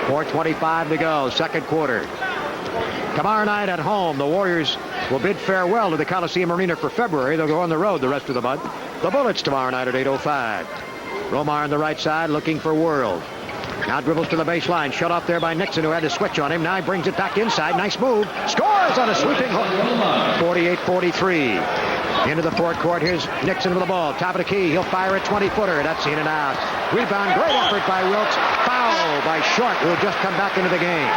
4:25 to go. Second quarter. Tomorrow night at home, the Warriors will bid farewell to the Coliseum Arena for February. They'll go on the road the rest of the month. The Bullets tomorrow night at 8:05. Romar on the right side looking for World. Now dribbles to the baseline. Shut off there by Nixon, who had to switch on him. Now he brings it back inside. Nice move. Scores on a sweeping hook. 48-43. Into the forecourt. Here's Nixon with the ball. Top of the key. He'll fire a 20-footer. That's in and out. Rebound. Great effort by Wilkes. Foul by Short, who had just come back into the game.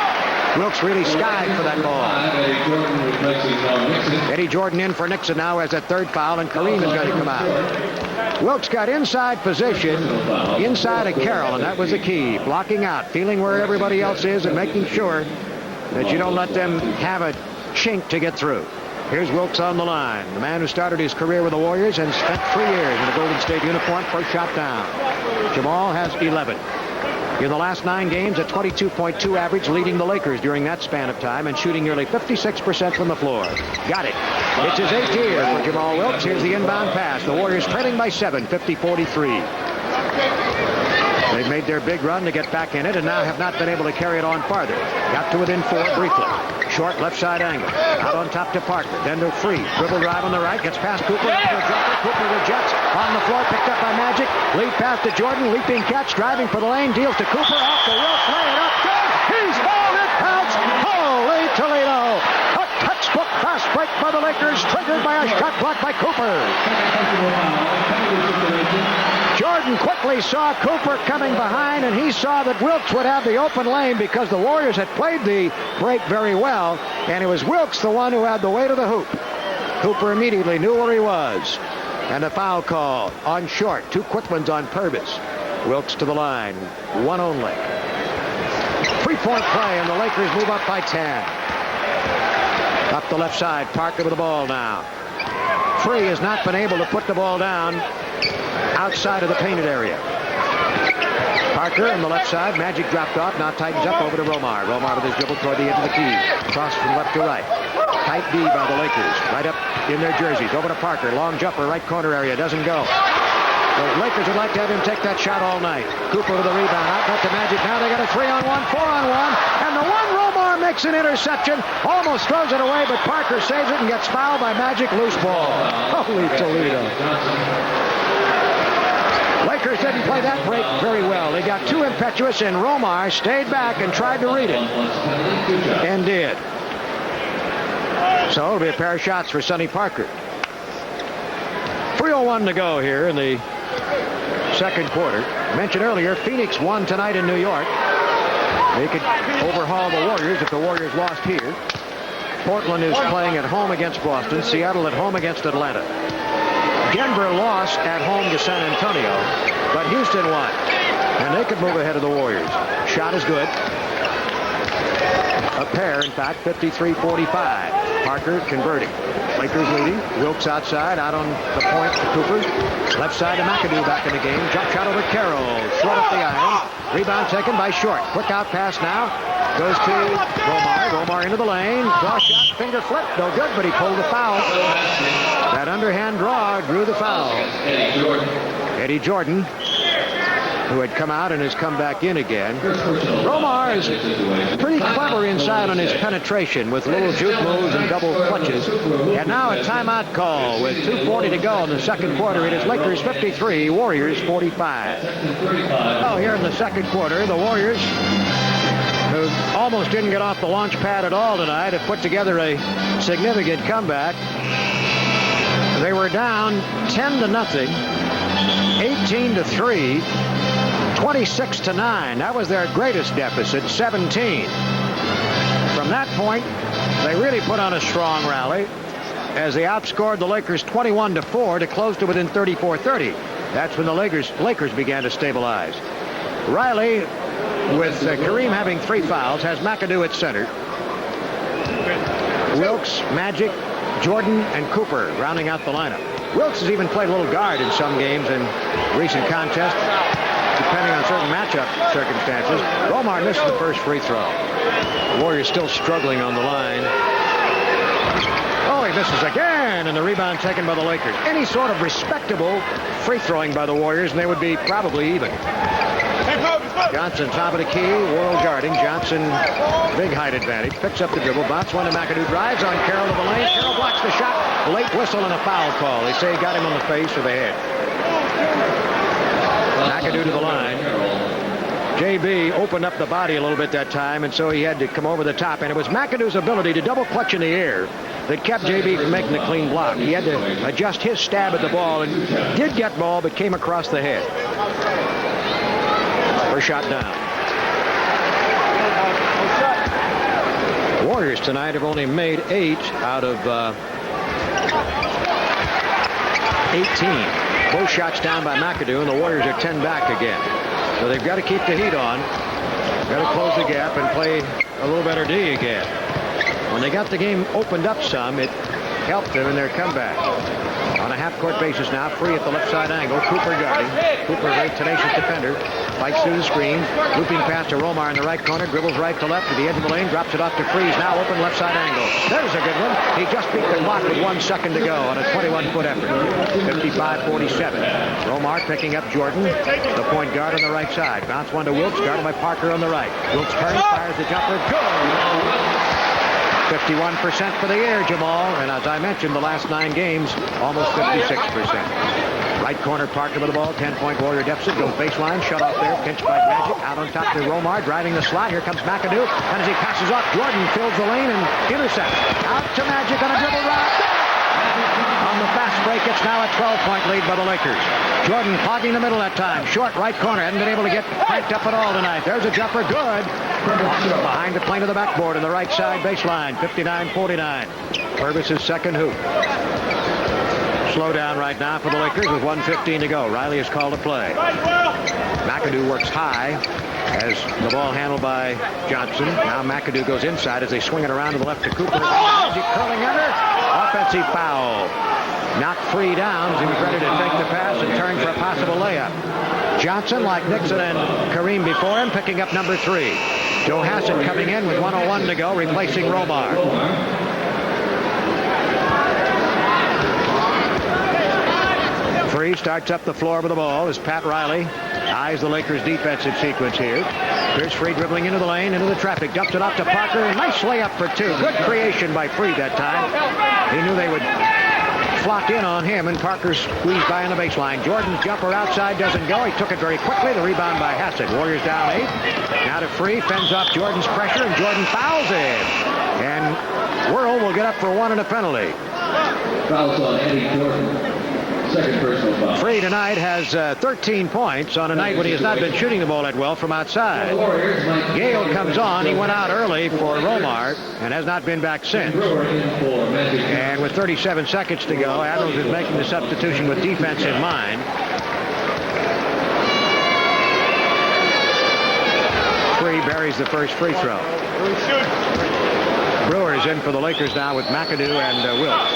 Wilkes really skied for that ball. Eddie Jordan in for Nixon now as that third foul, and Kareem is going to come out. Wilkes got inside position, inside of Carroll, and that was the key. Blocking out, feeling where everybody else is, and making sure that you don't let them have a chink to get through. Here's Wilkes on the line, the man who started his career with the Warriors and spent 3 years in the Golden State uniform. First shot down. Jamal has 11. In the last 9 games, a 22.2 average, leading the Lakers during that span of time and shooting nearly 56% from the floor. Got it. It's his 8th year for Jamal Wilkes. Here's the inbound pass. The Warriors trailing by 7, 50-43. They've made their big run to get back in it and now have not been able to carry it on farther. Got to within 4 briefly. Short left side angle. Out on top to Parker. Then to Free. Dribble drive on the right. Gets past Cooper. Into a jumper. Cooper rejects. On the floor. Picked up by Magic. Lead pass to Jordan. Leaping catch. Driving for the lane. Deals to Cooper. Off the Wilkes. Lay it up. Good. He's fouled. It counts. Holy Toledo. A textbook fast break by the Lakers. Triggered by a shot block by Cooper. Jordan quickly saw Cooper coming behind, and he saw that Wilkes would have the open lane because the Warriors had played the break very well, and it was Wilkes the one who had the way to the hoop. Cooper immediately knew where he was. And a foul call on Short. 2 quick ones on Purvis. Wilkes to the line. 1 only. 3-point play, and the Lakers move up by 10. Up the left side. Parker with the ball now. Free has not been able to put the ball down outside of the painted area. Parker on the left side. Magic dropped off. Now tightens up over to Romar. Romar with his dribble toward the end of the key. Cross from left to right. Tight D by the Lakers. Right up in their jerseys. Over to Parker. Long jumper. Right corner area. Doesn't go. The Lakers would like to have him take that shot all night. Cooper with the rebound. Outlet to Magic. Now they got a 3-on-1, 4-on-1. And the one Romar makes an interception. Almost throws it away, but Parker saves it and gets fouled by Magic. Loose ball. Holy Toledo. Lakers didn't play that break very well. They got too impetuous, and Romar stayed back and tried to read it. And did. So it'll be a pair of shots for Sonny Parker. 3:01 to go here in the second quarter. I mentioned earlier, Phoenix won tonight in New York. They could overhaul the Warriors if the Warriors lost here. Portland is playing at home against Boston. Seattle at home against Atlanta. Denver lost at home to San Antonio, but Houston won. And they could move ahead of the Warriors. Shot is good. A pair, in fact, 53-45. Parker converting. Lakers leading. Wilkes outside, out on the point to Cooper. Left side to McAdoo back in the game. Jump shot over Carroll. Short up the iron. Rebound taken by Short. Quick out pass now. Goes to Romar. Romar into the lane. Draw shot. Finger flip. No good, but he pulled the foul. That underhand draw drew the foul. Eddie Jordan, who had come out and has come back in again. Romar is pretty clever inside on his penetration with little juke moves and double clutches. And now a timeout call with 2:40 to go in the second quarter. It is Lakers 53, Warriors 45. Oh, here in the second quarter, the Warriors, who almost didn't get off the launch pad at all tonight, have put together a significant comeback. They were down 10-0, 18-3. 26-9. That was their greatest deficit, 17. From that point, they really put on a strong rally as they outscored the Lakers 21-4 to close to within 34-30. That's when the Lakers began to stabilize. Riley, with Kareem having 3 fouls, has McAdoo at center. Wilkes, Magic, Jordan, and Cooper rounding out the lineup. Wilkes has even played a little guard in some games in recent contests, depending on certain matchup circumstances. Romar misses the first free throw. The Warriors still struggling on the line. Oh, he misses again, and the rebound taken by the Lakers. Any sort of respectable free throwing by the Warriors, and they would be probably even. Johnson, top of the key, world guarding. Johnson, big height advantage. Picks up the dribble, bounce one to McAdoo, drives on Carroll to the lane. Carroll blocks the shot. Late whistle and a foul call. They say he got him on the face or the head. McAdoo to the line. JB opened up the body a little bit that time, and so he had to come over the top. And it was McAdoo's ability to double clutch in the air that kept JB from making the clean block. He had to adjust his stab at the ball and did get ball, but came across the head. First shot down. Warriors tonight have only made 8 out of 18. Both shots down by McAdoo, and the Warriors are 10 back again. So they've got to keep the heat on. Got to close the gap and play a little better D again. When they got the game opened up some, it helped them in their comeback. On a half-court basis now, free at the left side angle. Cooper guarding. Cooper, a very tenacious defender. Fights through the screen. Looping pass to Romar in the right corner. Dribbles right to left to the edge of the lane. Drops it off to Freeze. Now open left side angle. There's a good one. He just beat the clock with 1 second to go on a 21-foot effort. 55-47. Romar picking up Jordan, the point guard on the right side. Bounce one to Wilkes, guarded by Parker on the right. Wilkes turns, fires the jumper. Good! 51% for the year, Jamal. And as I mentioned, the last 9 games, almost 56%. Right corner, Parker with the ball. 10-point Warrior deficit. Goes baseline. Shut off there. Pinched by Magic. Out on top to Romar. Driving the slot. Here comes McAdoo. And as he passes off, Jordan fills the lane and intercepts. Out to Magic on a dribble route. On the fast break, it's now a 12-point lead by the Lakers. Jordan clogging the middle that time. Short right corner. Hadn't been able to get cranked up at all tonight. There's a jumper. Good. Behind the plane of the backboard on the right side baseline. 59-49. Purvis' second hoop. Slow down right now for the Lakers with 1:15 to go. Riley is called to play. McAdoo works high as the ball handled by Johnson. Now McAdoo goes inside as they swing it around to the left to Cooper. Magic curling under. Offensive foul. Knocked free down. He was ready to take the pass and turn for a possible layup. Johnson, like Nixon and Kareem before him, picking up number 3. Joe Hassan coming in with 1:01 to go, replacing Romar. Free starts up the floor with the ball as Pat Riley eyes the Lakers' defensive sequence here. Here's Free dribbling into the lane, into the traffic. Dumps it off to Parker. Nice layup for 2. Good creation by Free that time. He knew they would flock in on him, and Parker squeezed by on the baseline. Jordan's jumper outside doesn't go. He took it very quickly. The rebound by Hassan. Warriors down 8. Now to Free. Fends off Jordan's pressure, and Jordan fouls him. And Whirl will get up for 1 and a penalty. Fouls on Eddie Jordan. Second personal foul. Free tonight has 13 points on a night when he has not been shooting the ball that well from outside. Gale comes on. He went out early for Romar and has not been back since. And with 37 seconds to go, Adams is making the substitution with defense in mind. Free buries the first free throw. Brewer is in for the Lakers now with McAdoo and Wilkes.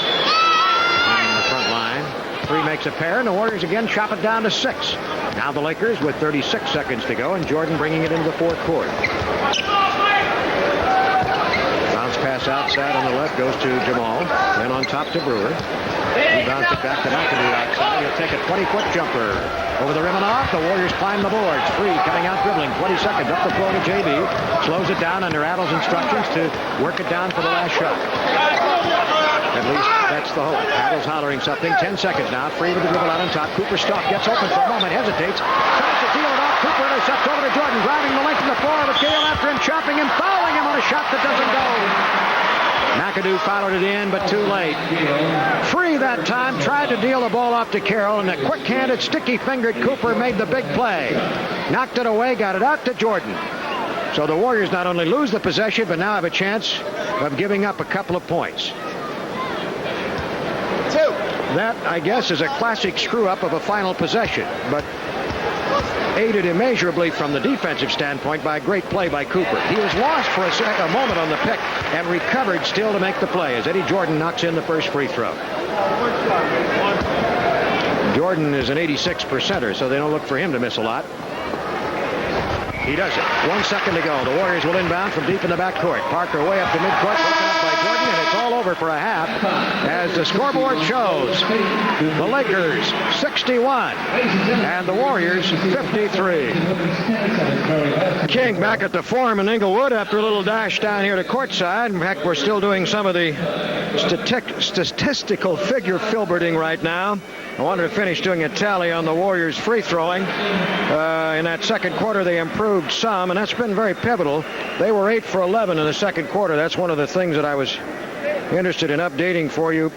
Free makes a pair, and the Warriors again chop it down to 6. Now the Lakers with 36 seconds to go, and Jordan bringing it into the fourth quarter. Bounce pass outside on the left goes to Jamal. Then on top to Brewer. He bounces it back to McAdoo outside. He'll take a 20-foot jumper. Over the rim and off, the Warriors climb the boards. Free coming out dribbling. 20 seconds up the floor to JB. Slows it down under Adams' instructions to work it down for the last shot. At least that's the hope. Adams hollering something. 10 seconds now. Free with the dribble out on top. Cooper Stalk gets open for a moment. Hesitates. Tries to deal it off. Cooper intercepts over to Jordan. Driving the length of the floor with Gale after him. Chopping him. Fouling him on a shot that doesn't go. McAdoo followed it in, but too late. Free that time. Tried to deal the ball off to Carroll, and the quick-handed, sticky-fingered Cooper made the big play. Knocked it away. Got it out to Jordan. So the Warriors not only lose the possession, but now have a chance of giving up a couple of points. That, I guess, is a classic screw-up of a final possession, but aided immeasurably from the defensive standpoint by a great play by Cooper. He was lost for a moment on the pick and recovered still to make the play as Eddie Jordan knocks in the first free throw. Jordan is an 86%er, so they don't look for him to miss a lot. He does it. 1 second to go. The Warriors will inbound from deep in the backcourt. Parker way up to midcourt, broken up by Jordan, and it's all over for a half. As the scoreboard shows, the Lakers 61 and the Warriors 53. King back at the Forum in Inglewood after a little dash down here to courtside. In fact, we're still doing some of the statistical figure filberting right now. I wanted to finish doing a tally on the Warriors free throwing. In that second quarter, they improved some, and that's been very pivotal. They were 8 for 11 in the second quarter. That's one of the things that I was interested in updating for you,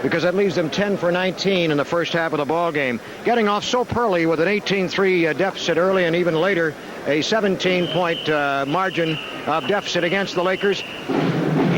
because that leaves them 10 for 19 in the first half of the ball game. Getting off so pearly with an 18-3 deficit early, and even later a 17-point margin of deficit against the Lakers.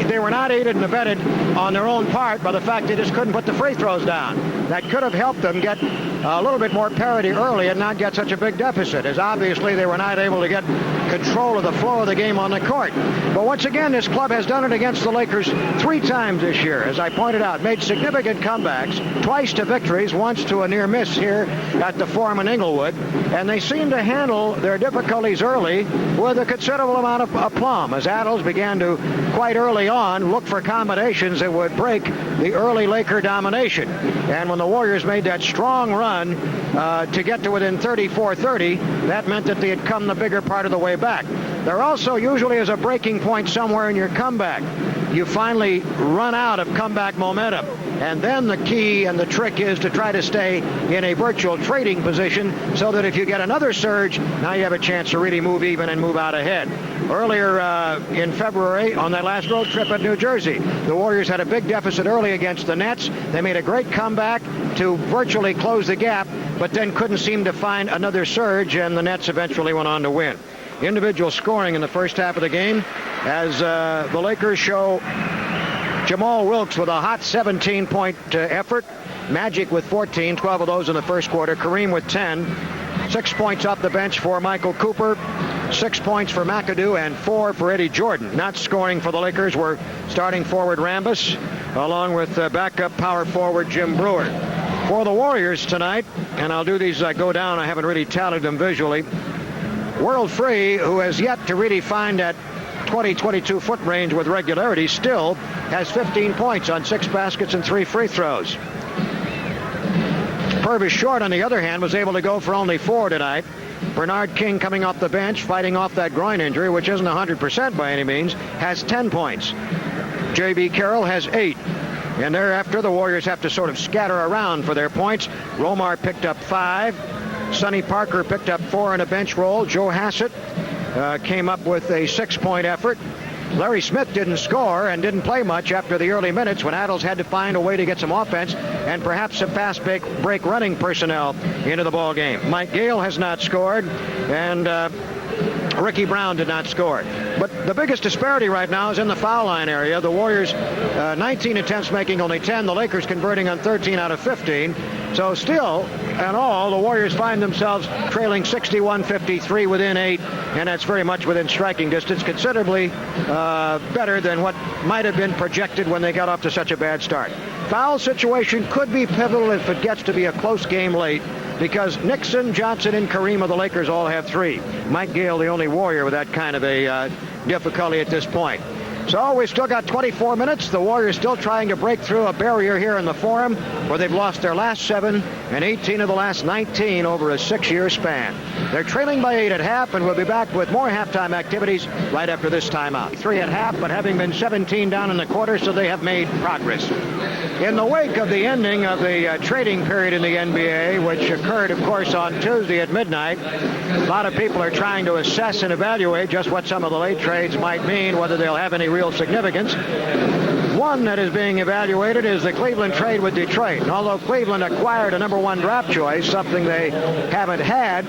They were not aided and abetted on their own part by the fact they just couldn't put the free throws down. That could have helped them get a little bit more parity early and not get such a big deficit, as obviously they were not able to get control of the flow of the game on the court. But once again, this club has done it against the Lakers 3 times this year. As I pointed out, made significant comebacks, twice to victories, once to a near miss here at the Forum in Inglewood. And they seem to handle their difficulties early with a considerable amount of aplomb, as Adams began to, quite early on, look for combinations that would break the early Laker domination. And when the Warriors made that strong run to get to within 34-30, that meant that they had come the bigger part of the way back. There also usually is a breaking point somewhere in your comeback. You finally run out of comeback momentum. And then the key and the trick is to try to stay in a virtual trading position so that if you get another surge, now you have a chance to really move even and move out ahead. Earlier in February, on that last road trip at New Jersey, the Warriors had a big deficit early against the Nets. They made a great comeback to virtually close the gap, but then couldn't seem to find another surge, and the Nets eventually went on to win. Individual scoring in the first half of the game as the Lakers show Jamal Wilkes with a hot 17-point effort. Magic with 14, 12 of those in the first quarter. Kareem with 10. 6 points off the bench for Michael Cooper. 6 points for McAdoo and 4 for Eddie Jordan. Not scoring for the Lakers were starting forward Rambis, along with backup power forward Jim Brewer. For the Warriors tonight, and I'll do these as I go down, I haven't really tallied them visually. World Free, who has yet to really find that 20-22 foot range with regularity, still has 15 points on 6 baskets and 3 free throws. Purvis Short, on the other hand, was able to go for only 4 tonight. Bernard King, coming off the bench, fighting off that groin injury, which isn't 100% by any means, has 10 points. J.B. Carroll has 8. And thereafter, the Warriors have to sort of scatter around for their points. Romar picked up 5. Sonny Parker picked up 4 in a bench roll. Joe Hassett came up with a 6-point effort. Larry Smith didn't score and didn't play much after the early minutes when Adams had to find a way to get some offense and perhaps some fast break running personnel into the ball game. Mike Gale has not scored, and Ricky Brown did not score. But the biggest disparity right now is in the foul line area. The Warriors 19 attempts making only 10. The Lakers converting on 13 out of 15. So still, in all, the Warriors find themselves trailing 61-53 within 8, and that's very much within striking distance, considerably better than what might have been projected when they got off to such a bad start. Foul situation could be pivotal if it gets to be a close game late, because Nixon, Johnson, and Kareem of the Lakers all have 3. Mike Gale, the only Warrior with that kind of a difficulty at this point. So we've still got 24 minutes. The Warriors still trying to break through a barrier here in the Forum, where they've lost their last 7 and 18 of the last 19 over a 6-year span. They're trailing by 8 at half, and we'll be back with more halftime activities right after this timeout. 3 at half, but having been 17 down in the quarter, so they have made progress. In the wake of the ending of the trading period in the NBA, which occurred, of course, on Tuesday at midnight, a lot of people are trying to assess and evaluate just what some of the late trades might mean, whether they'll have any real significance. One that is being evaluated is the Cleveland trade with Detroit. And although Cleveland acquired a number 1 draft choice, something they haven't had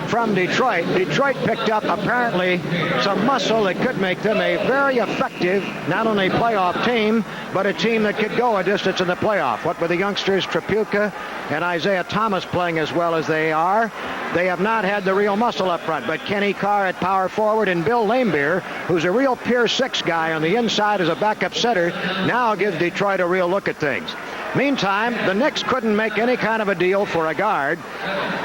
from Detroit. Detroit picked up apparently some muscle that could make them a very effective, not only playoff team, but a team that could go a distance in the playoff. What with the youngsters Tripucka and Isaiah Thomas playing as well as they are, they have not had the real muscle up front. But Kenny Carr at power forward and Bill Laimbeer, who's a real Pier 6 guy on the inside as a backup center, now gives Detroit a real look at things. Meantime, the Knicks couldn't make any kind of a deal for a guard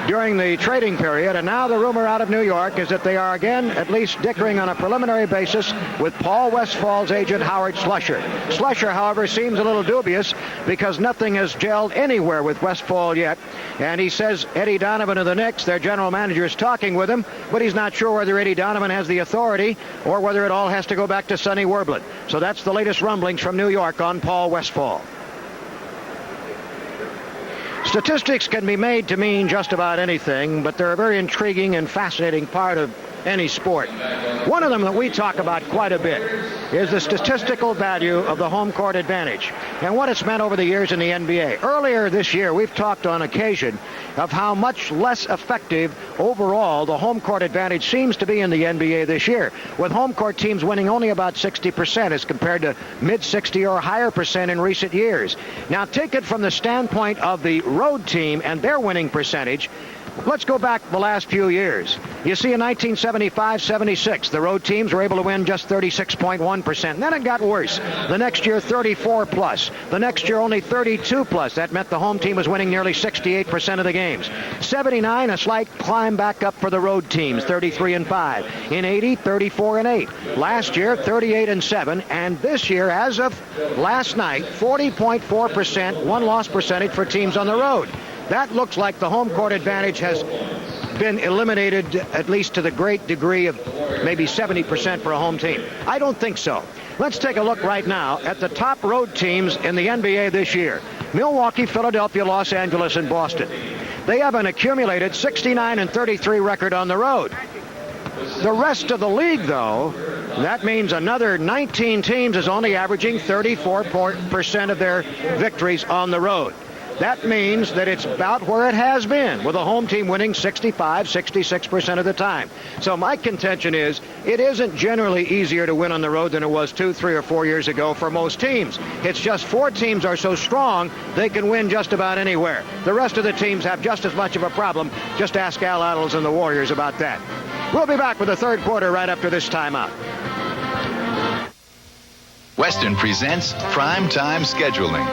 during the trading period, and now the rumor out of New York is that they are again at least dickering on a preliminary basis with Paul Westfall's agent Howard Slusher. Slusher, however, seems a little dubious because nothing has gelled anywhere with Westfall yet, and he says Eddie Donovan of the Knicks, their general manager, is talking with him, but he's not sure whether Eddie Donovan has the authority or whether it all has to go back to Sonny Werblin. So that's the latest rumblings from New York on Paul Westfall. Statistics can be made to mean just about anything, but they're a very intriguing and fascinating part of any sport. One of them that we talk about quite a bit is the statistical value of the home court advantage and what it's meant over the years in the NBA. Earlier this year, we've talked on occasion of how much less effective overall the home court advantage seems to be in the NBA this year, with home court teams winning only about 60% as compared to mid-60 or higher percent in recent years. Now, take it from the standpoint of the road team and their winning percentage. Let's go back the last few years. You see, in 1975-76, the road teams were able to win just 36.1%. Then it got worse. The next year, 34 plus. The next year, only 32 plus. That meant the home team was winning nearly 68% of the games. 79, a slight climb back up for the road teams, 33-5. In 80, 34-8. Last year, 38-7. And this year, as of last night, 40.4% one-loss percentage for teams on the road. That looks like the home court advantage has been eliminated, at least to the great degree of maybe 70% for a home team. I don't think so. Let's take a look right now at the top road teams in the NBA this year. Milwaukee, Philadelphia, Los Angeles, and Boston. They have an accumulated 69-33 record on the road. The rest of the league, though, that means another 19 teams is only averaging 34% of their victories on the road. That means that it's about where it has been, with a home team winning 65-66% of the time. So my contention is it isn't generally easier to win on the road than it was 2, 3, or 4 years ago for most teams. It's just 4 teams are so strong they can win just about anywhere. The rest of the teams have just as much of a problem. Just ask Al Attles and the Warriors about that. We'll be back with the third quarter right after this timeout. Western presents Prime Time Scheduling.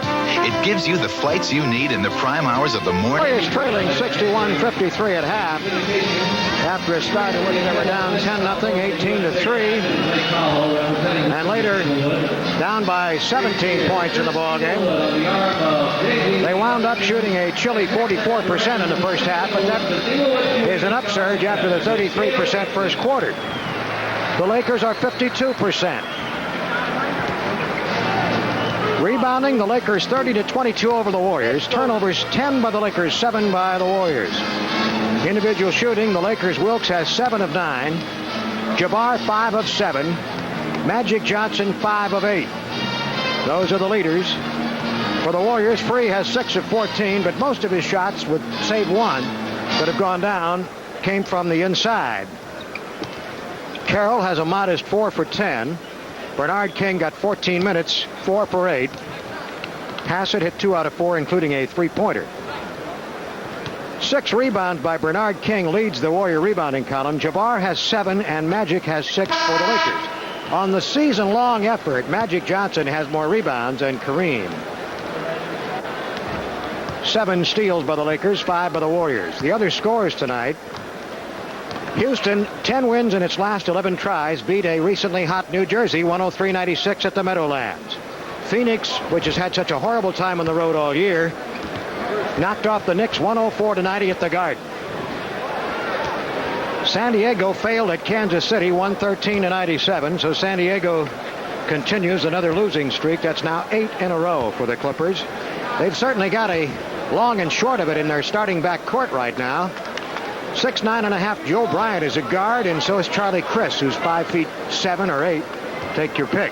It gives you the flights you need in the prime hours of the morning. Warriors trailing 61-53 at half. After it started, they were down 10-0, 18-3. And later, down by 17 points in the ballgame. They wound up shooting a chilly 44% in the first half, but that is an upsurge after the 33% first quarter. The Lakers are 52%. Rebounding, the Lakers 30-22 over the Warriors. Turnovers 10 by the Lakers, 7 by the Warriors. Individual shooting, the Lakers' Wilkes has 7 of 9. Jabbar 5 of 7. Magic Johnson 5 of 8. Those are the leaders. For the Warriors, Free has 6 of 14, but most of his shots, with save one, that have gone down, came from the inside. Carroll has a modest 4 for 10. Bernard King got 14 minutes, 4 for 8. Hassett hit 2 out of 4, including a three-pointer. 6 rebounds by Bernard King leads the Warrior rebounding column. Jabbar has 7, and Magic has 6 for the Lakers. On the season-long effort, Magic Johnson has more rebounds than Kareem. 7 steals by the Lakers, 5 by the Warriors. The other scores tonight: Houston, 10 wins in its last 11 tries, beat a recently hot New Jersey 103-96 at the Meadowlands. Phoenix, which has had such a horrible time on the road all year, knocked off the Knicks 104-90 at the Garden. San Diego failed at Kansas City 113-97, so San Diego continues another losing streak. That's now 8 in a row for the Clippers. They've certainly got a long and short of it in their starting back court right now. 6'9.5" Joe Bryant is a guard, and so is Charlie Chris, who's 5'7" or 8. Take your pick.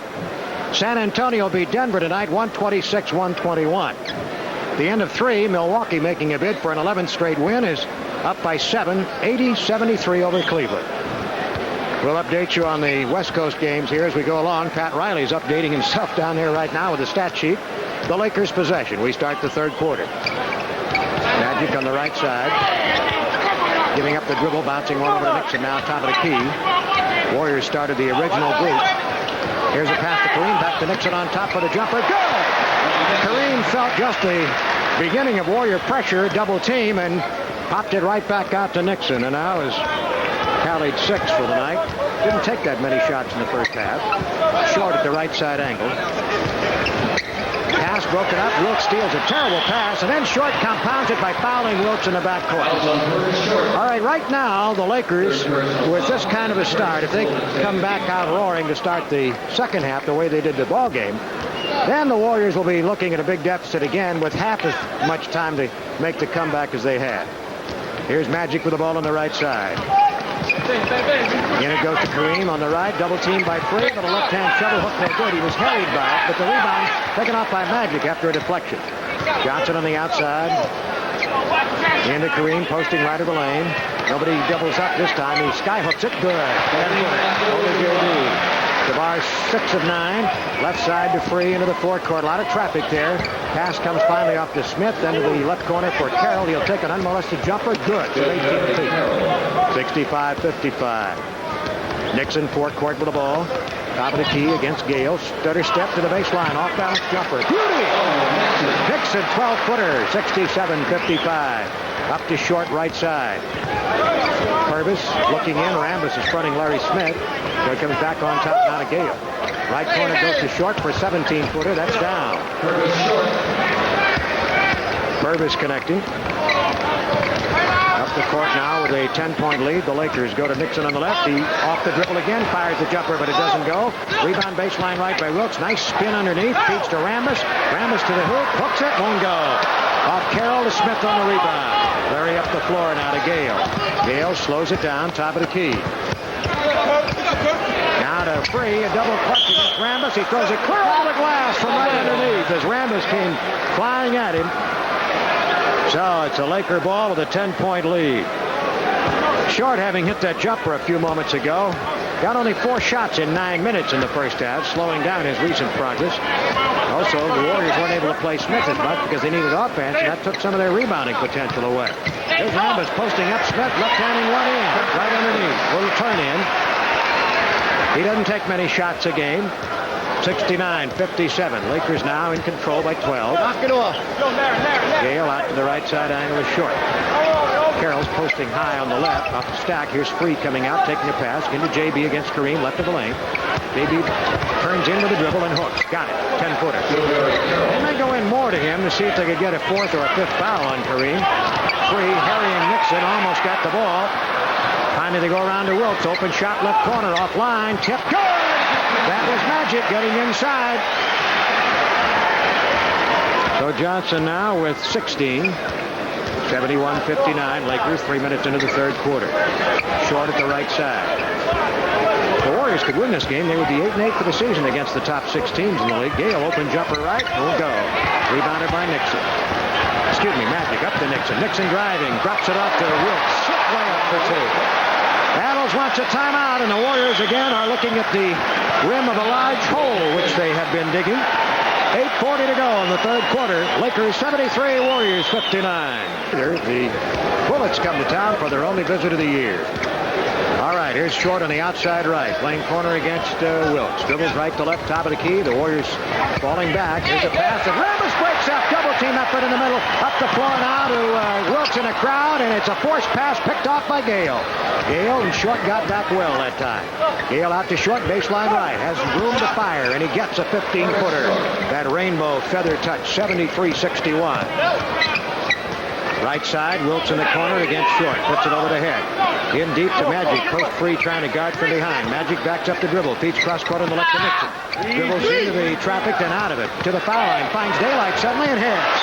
San Antonio beat Denver tonight 126-121. The end of 3, Milwaukee making a bid for an 11th straight win, is up by 7, 80-73 over Cleveland. We'll update you on the West Coast games here as we go along. Pat Riley's updating himself down there right now with the stat sheet. The Lakers' possession. We start the third quarter. Magic on the right side. Giving up the dribble, bouncing one over to Nixon, now top of the key. Warriors started the original group. Here's a pass to Kareem, back to Nixon on top for the jumper. Good! Kareem felt just the beginning of Warrior pressure, double team, and popped it right back out to Nixon. And now is tallied 6 for the night. Didn't take that many shots in the first half. Short at the right side angle. Pass broken up. Wilkes steals a terrible pass, and then Short compounds it by fouling Wilkes in the backcourt. All right, right now, the Lakers, with this kind of a start, if they come back out roaring to start the second half the way they did the ball game, then the Warriors will be looking at a big deficit again with half as much time to make the comeback as they had. Here's Magic with the ball on the right side. In it goes to Kareem on the right, double teamed by Free, but a left-hand shovel hook no good. He was harried by it, but the rebound taken off by Magic after a deflection. Johnson on the outside. Into Kareem, posting right of the lane. Nobody doubles up this time. He sky hooks it good. Over JD. DeBar 6 of 9. Left side to Free into the forecourt. A lot of traffic there. Pass comes finally off to Smith. Then to the left corner for Carroll. He'll take an unmolested jumper. Good. 18 feet. 65-55. Nixon forecourt with the ball. Top of the key against Gale. Stutter step to the baseline. Off balance jumper. Beauty! Nixon 12-footer. 67-55. Up to Short right side. Purvis looking in. Rambis is fronting Larry Smith. So he comes back on top now to Gale. Right corner goes to Short for 17-footer. That's down. Purvis connecting. Up the court now with a 10-point lead. The Lakers go to Nixon on the left. He off the dribble again. Fires the jumper, but it doesn't go. Rebound baseline right by Wilkes. Nice spin underneath. Feeds to Rambis. Rambis to the hoop. Hooks it. Won't go. Off Carroll to Smith on the rebound. Larry up the floor now to Gale. Gale slows it down. Top of the key. Now to Free. A double clutch against Rambis. He throws it clear over the glass from right underneath as Rambis came flying at him. So it's a Laker ball with a 10-point lead. Short, having hit that jumper a few moments ago, got only 4 shots in 9 minutes in the first half, slowing down his recent progress. Also, the Warriors weren't able to play Smith as much because they needed offense, and that took some of their rebounding potential away. Here's Rambis posting up Smith, left-handing one in, right underneath. Little turn in. He doesn't take many shots a game. 69-57. Lakers now in control by 12. Knock it off. Gale out to the right side angle is Short. Carroll's posting high on the left. Off the stack. Here's Free coming out, taking a pass into JB against Kareem, left of the lane. JB turns into the dribble and hooks. Got it. 10-footer. They may go in more to him to see if they could get a 4th or a 5th foul on Kareem. Free, harrying Nixon, almost got the ball. Finally they go around to Wilkes. Open shot left corner, offline. Tip. Good! That was Magic getting inside. So Johnson now with 16. 71-59. Lakers 3 minutes into the third quarter. Short at the right side. If the Warriors could win this game, they would be 8-8 for the season against the top 6 teams in the league. Gale open jumper right. Will go. Rebounded by Nixon. Magic up to Nixon. Nixon driving. Drops it off to Wilkes. Slip layup for 2. Adams wants a timeout, and the Warriors again are looking at the rim of a large hole, which they have been digging. 8:40 to go in the third quarter. Lakers 73, Warriors 59. The Bullets come to town for their only visit of the year. All right, here's Short on the outside right. Playing corner against Wilkes. Dribbles right to left, top of the key. The Warriors falling back. Here's a pass, and Rambis breaks up. Double team effort in the middle. Up the floor now to Wilkes in a crowd, and it's a forced pass picked off by Gale. Gale and Short got back well that time. Gale out to Short, baseline right. Has room to fire, and he gets a 15-footer. That rainbow feather touch, 73-61. Right side, Wilkes in the corner against Short. Puts it over the head. In deep to Magic. Post Free trying to guard from behind. Magic backs up the dribble. Feeds cross court on the left to Nixon. Dribbles into the traffic and out of it. To the foul line. Finds daylight suddenly and hits.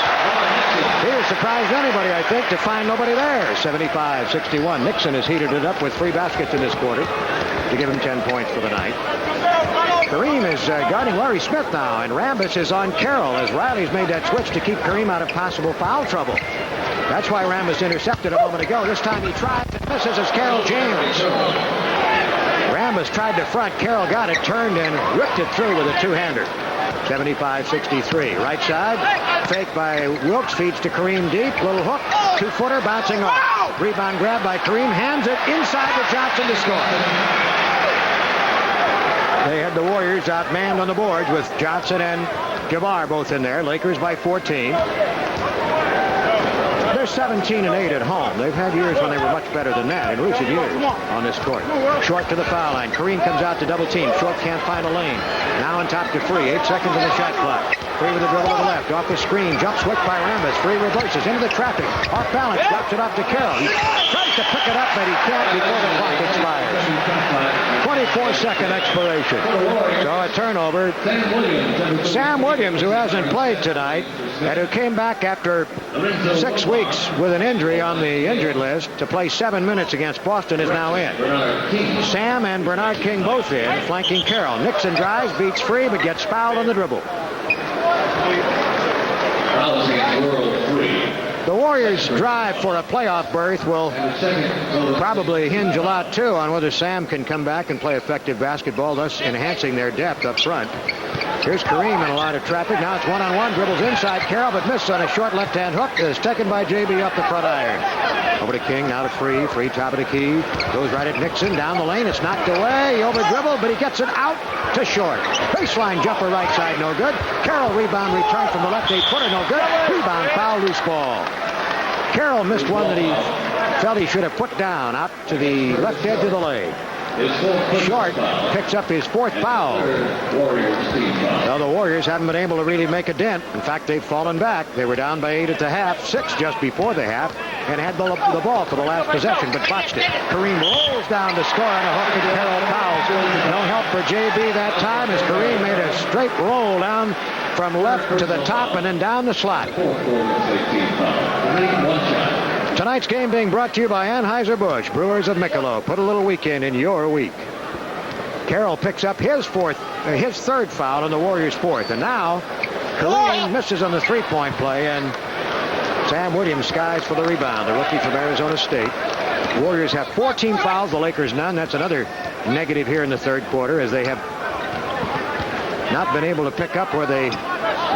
He has surprised anybody, I think, to find nobody there. 75-61. Nixon has heated it up with 3 baskets in this quarter to give him 10 points for the night. Kareem is guarding Larry Smith now, and Rambis is on Carroll as Riley's made that switch to keep Kareem out of possible foul trouble. That's why Rambis intercepted a moment ago. This time he tries and misses as Carroll James. Rambis tried to front. Carroll got it, turned, and ripped it through with a two-hander. 75-63. Right side. Fake by Wilkes. Feeds to Kareem deep. Little hook. Two-footer bouncing off. Rebound grab by Kareem. Hands it inside to Johnson to score. They had the Warriors outmanned on the boards with Johnson and Jabbar both in there. Lakers by 14. They're 17-8 at home. They've had years when they were much better than that in recent years on this court. Short to the foul line. Kareem comes out to double team. Short can't find a lane. Now on top to Free. 8 seconds on the shot clock. Free with a dribble to the left. Off the screen. Jump switch by Rambis. Free reverses into the traffic. Off balance. Drops it off to Carroll. He tries to pick it up, but he can't before the clock expires. 24-second expiration. So a turnover. Sam Williams, who hasn't played tonight and who came back after 6 weeks with an injury on the injured list to play 7 minutes against Boston, is now in. Sam and Bernard King both in, flanking Carroll. Nixon drives, beats Free, but gets fouled on the dribble. The Warriors' drive for a playoff berth will probably hinge a lot, too, on whether Sam can come back and play effective basketball, thus enhancing their depth up front. Here's Kareem in a line of traffic. Now it's one-on-one. Dribbles inside Carroll, but missed on a short left-hand hook. Is taken by JB up the front iron. Over to King, now to Free. Free top of the key. Goes right at Nixon. Down the lane. It's knocked away. He over-dribbled, but he gets it out to Short. Baseline jumper right side, no good. Carroll rebound return from the left 8-footer, no good. Rebound foul, loose ball. Carroll missed one that he felt he should have put down out to the left edge of the leg. Short picks up his 4th foul. Well, the Warriors haven't been able to really make a dent. In fact, they've fallen back. They were down by 8 at the half, 6 just before the half, and had the ball for the last possession, but botched it. Kareem rolls down to score on a hook, and Carroll fouls. No help for JB that time as Kareem made a straight roll down from left to the top and then down the slot. Tonight's game being brought to you by Anheuser-Busch, Brewers of Michelob. Put a little weekend in your week. Carroll picks up his 3rd foul and the Warriors' 4th. And now Kareem misses on the three-point play, and Sam Williams skies for the rebound, the rookie from Arizona State. Warriors have 14 fouls, the Lakers none. That's another negative here in the third quarter, as they have not been able to pick up where they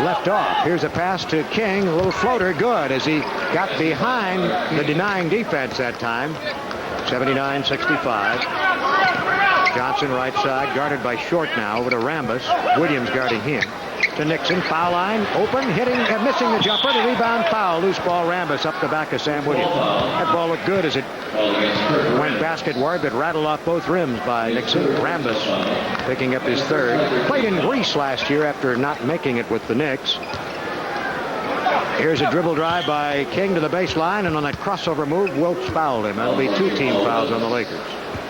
left off. Here's a pass to King, a little floater, good, as he got behind the denying defense that time. 79-65. Johnson right side, guarded by Short now, over to Rambis. Williams guarding him. To Nixon, foul line, open, hitting, missing the jumper, the rebound, foul, loose ball, Rambis up the back of Sam Williams. That ball looked good as it went basketward, but rattled off both rims by Nixon. Rambis picking up his 3rd. Played in Greece last year after not making it with the Knicks. Here's a dribble drive by King to the baseline, and on that crossover move, Wilkes fouled him. That'll be 2 team fouls on the Lakers.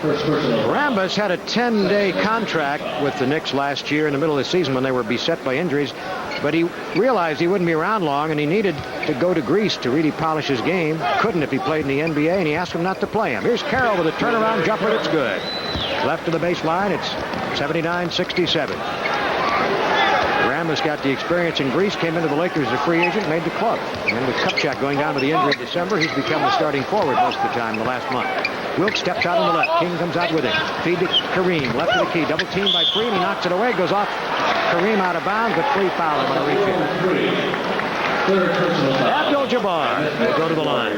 Rambis had a 10-day contract with the Knicks last year in the middle of the season when they were beset by injuries, but he realized he wouldn't be around long, and he needed to go to Greece to really polish his game. Couldn't if he played in the NBA, and he asked him not to play him. Here's Carroll with a turnaround jumper that's good. Left to the baseline, it's 79-67. Rambis got the experience in Greece, came into the Lakers as a free agent, made the club. And with Kupchak going down with the injury in December, he's become the starting forward most of the time in the last month. Wilkes steps out on the left. King comes out with it. Feed to Kareem. Left of the key. Double team by Free. He knocks it away. Goes off Kareem out of bounds, but Free fouled him on a reach in. Abdul-Jabbar will go to the line.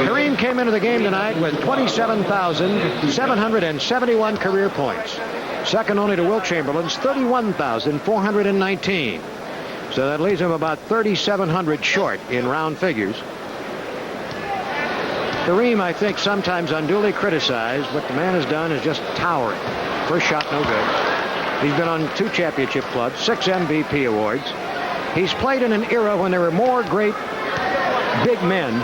Kareem came into the game tonight with 27,771 career points. Second only to Wilt Chamberlain's 31,419. So that leaves him about 3,700 short in round figures. Kareem, I think, sometimes unduly criticized. What the man has done is just towering. First shot, no good. He's been on 2 championship clubs, 6 MVP awards. He's played in an era when there were more great big men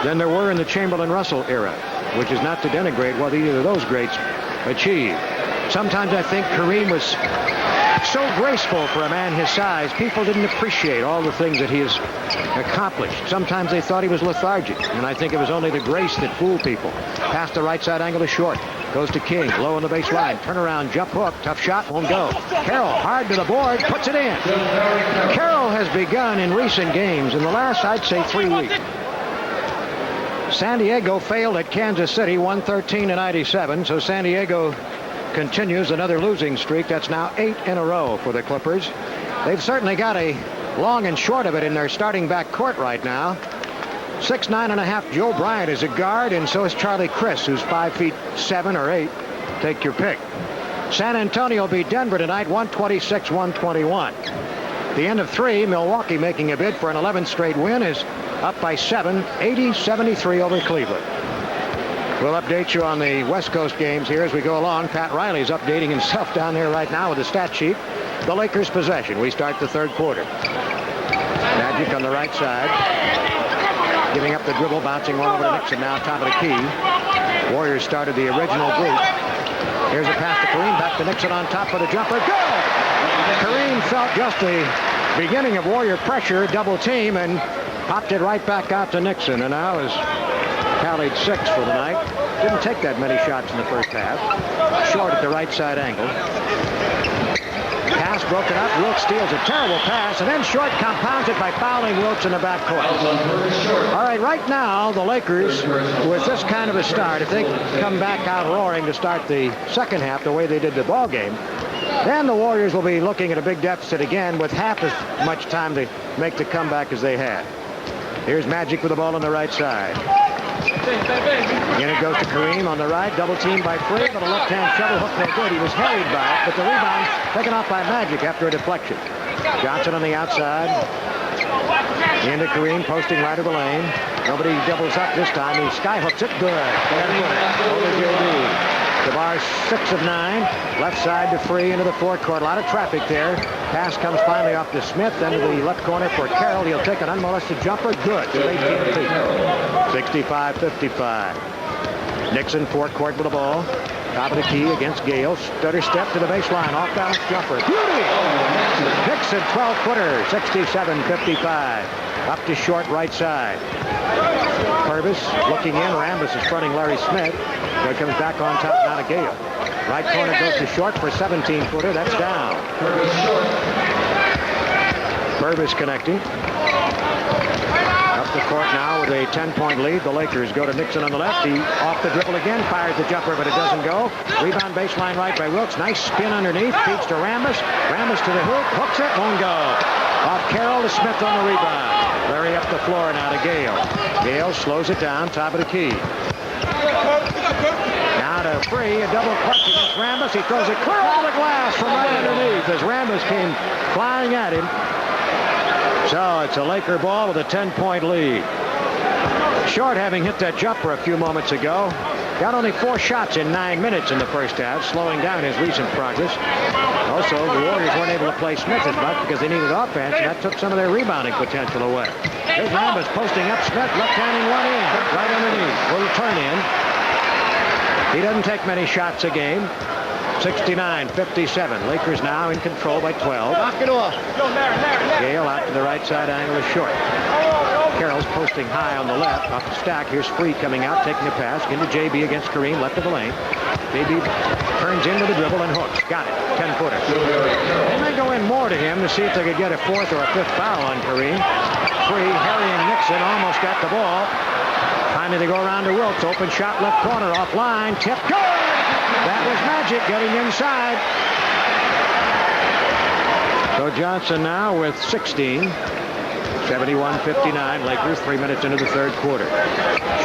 than there were in the Chamberlain-Russell era, which is not to denigrate what either of those greats achieved. Sometimes I think Kareem was so graceful for a man his size, people didn't appreciate all the things that he has accomplished. Sometimes they thought he was lethargic, and I think it was only the grace that fooled people. Past the right side angle to Short. Goes to King, low on the baseline. Turnaround, jump hook, tough shot, won't go. Carroll, hard to the board, puts it in. Carroll has has begun in recent games in the last, I'd say, 3 weeks. San Diego failed at Kansas City, 113-97. So San Diego continues another losing streak. That's now 8 in a row for the Clippers. They've certainly got a long and short of it in their starting back court right now. 6'9.5" Joe Bryant is a guard, and so is Charlie Chris, who's 5'7" or 8. Take your pick. San Antonio beat Denver tonight, 126-121. The end of 3, Milwaukee making a bid for an 11th straight win is up by 7, 80-73 over Cleveland. We'll update you on the West Coast games here as we go along. Pat Riley's updating himself down there right now with the stat sheet. The Lakers' possession. We start the third quarter. Magic on the right side. Giving up the dribble, bouncing one over to Nixon now, top of the key. Warriors started the original group. Here's a pass to Kareem, back to Nixon on top for the jumper. Good! Kareem felt just the beginning of Warrior pressure, double team, and popped it right back out to Nixon. And now is tallied 6 for the night. Didn't take that many shots in the first half. Short at the right side angle. Pass broken up. Wilkes steals a terrible pass, and then Short compounds it by fouling Wilkes in the backcourt. All right, right now, the Lakers, with this kind of a start, if they come back out roaring to start the second half the way they did the ball game, then the Warriors will be looking at a big deficit again with half as much time to make the comeback as they had. Here's Magic with the ball on the right side. And it goes to Kareem on the right, double teamed by Free, but a left-hand shovel hook no good. He was harried by it, but the rebound taken off by Magic after a deflection. Johnson on the outside. Into Kareem, posting right of the lane. Nobody doubles up this time. He skyhooks it good. Over JB. DeBar 6 of 9. Left side to Free into the forecourt. A lot of traffic there. Pass comes finally off to Smith. Then to the left corner for Carroll. He'll take an unmolested jumper. Good. 18 feet. 65-55. Nixon forecourt with the ball. Top of the key against Gale. Stutter step to the baseline. Off balance jumper. Beauty! Nixon 12-footer. 67-55. Up to Short right side. Purvis looking in. Rambis is fronting Larry Smith. So he comes back on top now to Gale. Right corner goes to Short for 17-footer. That's down. Purvis connecting. Up the court now with a 10-point lead. The Lakers go to Nixon on the left. He off the dribble again. Fires the jumper, but it doesn't go. Rebound baseline right by Wilkes. Nice spin underneath. Feeds to Rambis. Rambis to the hoop. Hooks it. Won't go. Off Carroll to Smith on the rebound. Larry up the floor now to Gale. Gale slows it down. Top of the key. Now to Free, a double clutch against Rambis. He throws it clear over the glass from right underneath as Rambis came flying at him. So it's a Laker ball with a 10-point lead. Short, having hit that jumper a few moments ago, got only 4 shots in 9 minutes in the first half, slowing down his recent progress. Also, the Warriors weren't able to play Smith as much because they needed offense, and that took some of their rebounding potential away. Here's Rambis posting up Smith, left-handing one in, right underneath. Will turn in. He doesn't take many shots a game. 69-57. Lakers now in control by 12. Knock it off. Gale out to the right side angle is Short. Carroll's posting high on the left. Off the stack. Here's Free coming out, taking a pass. Into JB against Kareem, left of the lane. JB turns into the dribble and hooks. Got it. 10-footer. They may go in more to him to see if they could get a 4th or a 5th foul on Kareem. Free, harrying Nixon, almost got the ball. Finally, they go around to Wilkes. Open shot left corner, offline. Tip, good! That was Magic getting inside. So Johnson now with 16. 71-59. Lakers 3 minutes into the third quarter.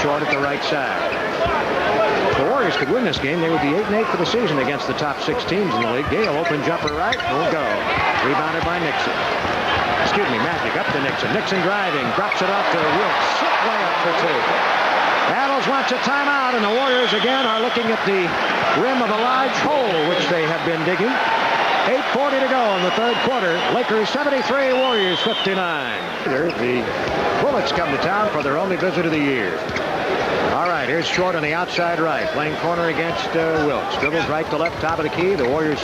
Short at the right side. If the Warriors could win this game, they would be 8-8 for the season against the top 6 teams in the league. Gale open jumper right. Will go. Rebounded by Nixon. Excuse me, Magic up to Nixon. Nixon driving. Drops it off to Wilkes. Slip layup for 2. Battles wants a timeout, and the Warriors again are looking at the rim of a large hole, which they have been digging. 8:40 to go in the third quarter. Lakers 73, Warriors 59. The Bullets come to town for their only visit of the year. All right, here's Short on the outside right, playing corner against Wilkes. Dribbles right to left, top of the key. The Warriors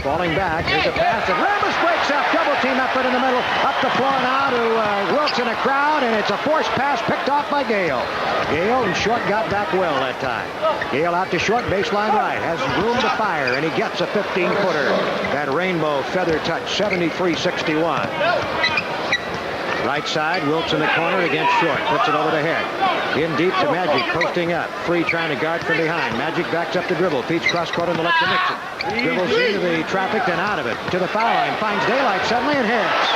falling back. Here's a pass, and Rambis breaks up. Double team effort in the middle. Up the floor now to Wilkes in a crowd, and it's a forced pass picked off by Gale. Gale and Short got back well that time. Gale out to Short, baseline right. Has room to fire, and he gets a 15-footer. That rainbow feather touch, 73-61. Right side, Wilkes in the corner against Short. Puts it over the head. In deep to Magic, posting up. Free trying to guard from behind. Magic backs up the dribble. Feeds cross court on the left to Nixon. Dribbles into the traffic, then out of it. To the foul line. Finds daylight suddenly and hits.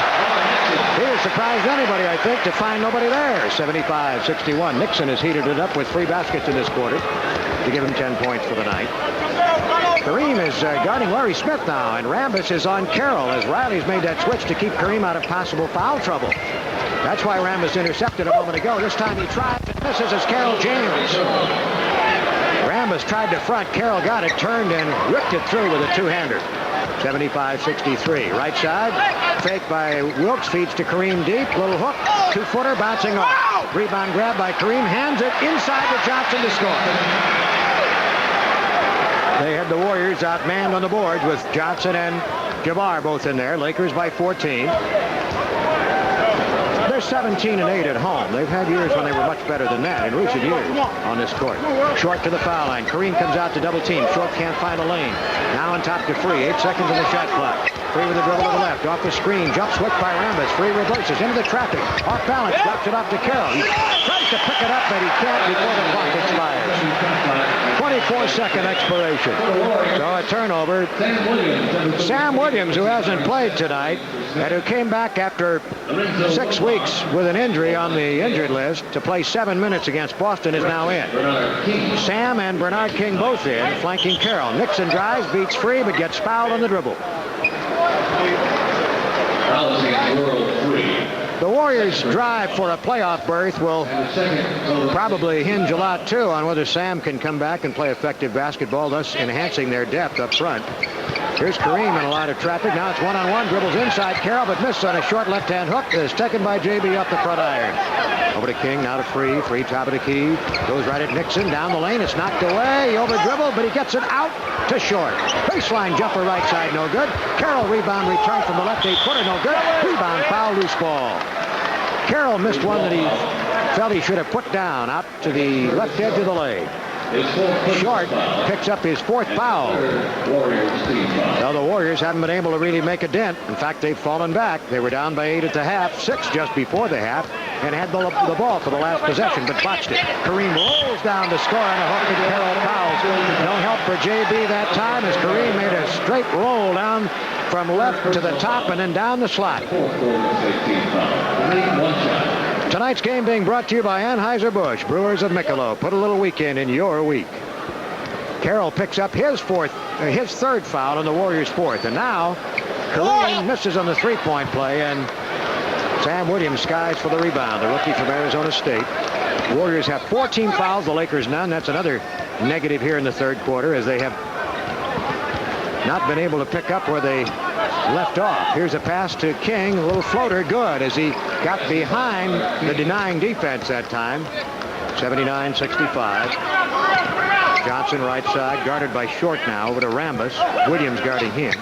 He has surprised anybody, I think, to find nobody there. 75-61. Nixon has heated it up with 3 baskets in this quarter to give him 10 points for the night. Kareem is guarding Larry Smith now, and Rambis is on Carroll as Riley's made that switch to keep Kareem out of possible foul trouble. That's why Rambis intercepted a moment ago. This time he tries and misses as Carroll James. Rambis tried to front. Carroll got it, turned, and ripped it through with a two-hander. 75-63. Right side, fake by Wilkes, feeds to Kareem deep. Little hook, 2-footer, bouncing off. Rebound grab by Kareem, hands it inside to Johnson to score. They had the Warriors outmanned on the boards with Johnson and Jabbar both in there. Lakers by 14. They're 17-8 at home. They've had years when they were much better than that in recent years on this court. Short to the foul line. Kareem comes out to double team. Short can't find a lane. Now on top to Free. 8 seconds on the shot clock. Free with the dribble to the left. Off the screen. Jump switch by Rambis. Free reverses into the traffic. Off balance. Drops it off to Carroll. He tries to pick it up, but he can't before the clock expires. 24-second expiration. So a turnover. Sam Williams, who hasn't played tonight, and who came back after 6 weeks with an injury on the injured list to play 7 minutes against Boston, is now in. Sam and Bernard King both in, flanking Carroll. Nixon drives, beats Free, but gets fouled on the dribble. The Warriors' drive for a playoff berth will probably hinge a lot, too, on whether Sam can come back and play effective basketball, thus enhancing their depth up front. Here's Kareem in a lot of traffic. Now it's one-on-one. Dribbles inside Carroll, but missed on a short left-hand hook. Is taken by JB off the front iron. Over to King, now to Free. Free top of the key. Goes right at Nixon. Down the lane. It's knocked away. He over-dribbled, but he gets it out to Short. Baseline jumper right side, no good. Carroll rebound return from the left 8-footer, no good. Rebound foul, loose ball. Carroll missed one that he felt he should have put down out to the left edge of the leg. Short picks up his 4th foul. Now the Warriors haven't been able to really make a dent. In fact, they've fallen back. They were down by 8 at the half, 6 just before the half, and had the ball for the last possession, but botched it. Kareem rolls down to score on a hook, and Carroll fouls. No help for JB that time as Kareem made a straight roll down from left to the top and then down the slot. Tonight's game being brought to you by Anheuser-Busch, Brewers of Michelob. Put a little weekend in your week. Carroll picks up his 3rd foul, and the Warriors' 4th. And now Kareem misses on the 3-point play, and Sam Williams skies for the rebound, the rookie from Arizona State. Warriors have 14 fouls, the Lakers none. That's another negative here in the 3rd quarter, as they have not been able to pick up where they left off. Here's a pass to King, a little floater, good, as he got behind the denying defense that time. 79-65. Johnson right side, guarded by Short now, over to Rambis. Williams guarding him.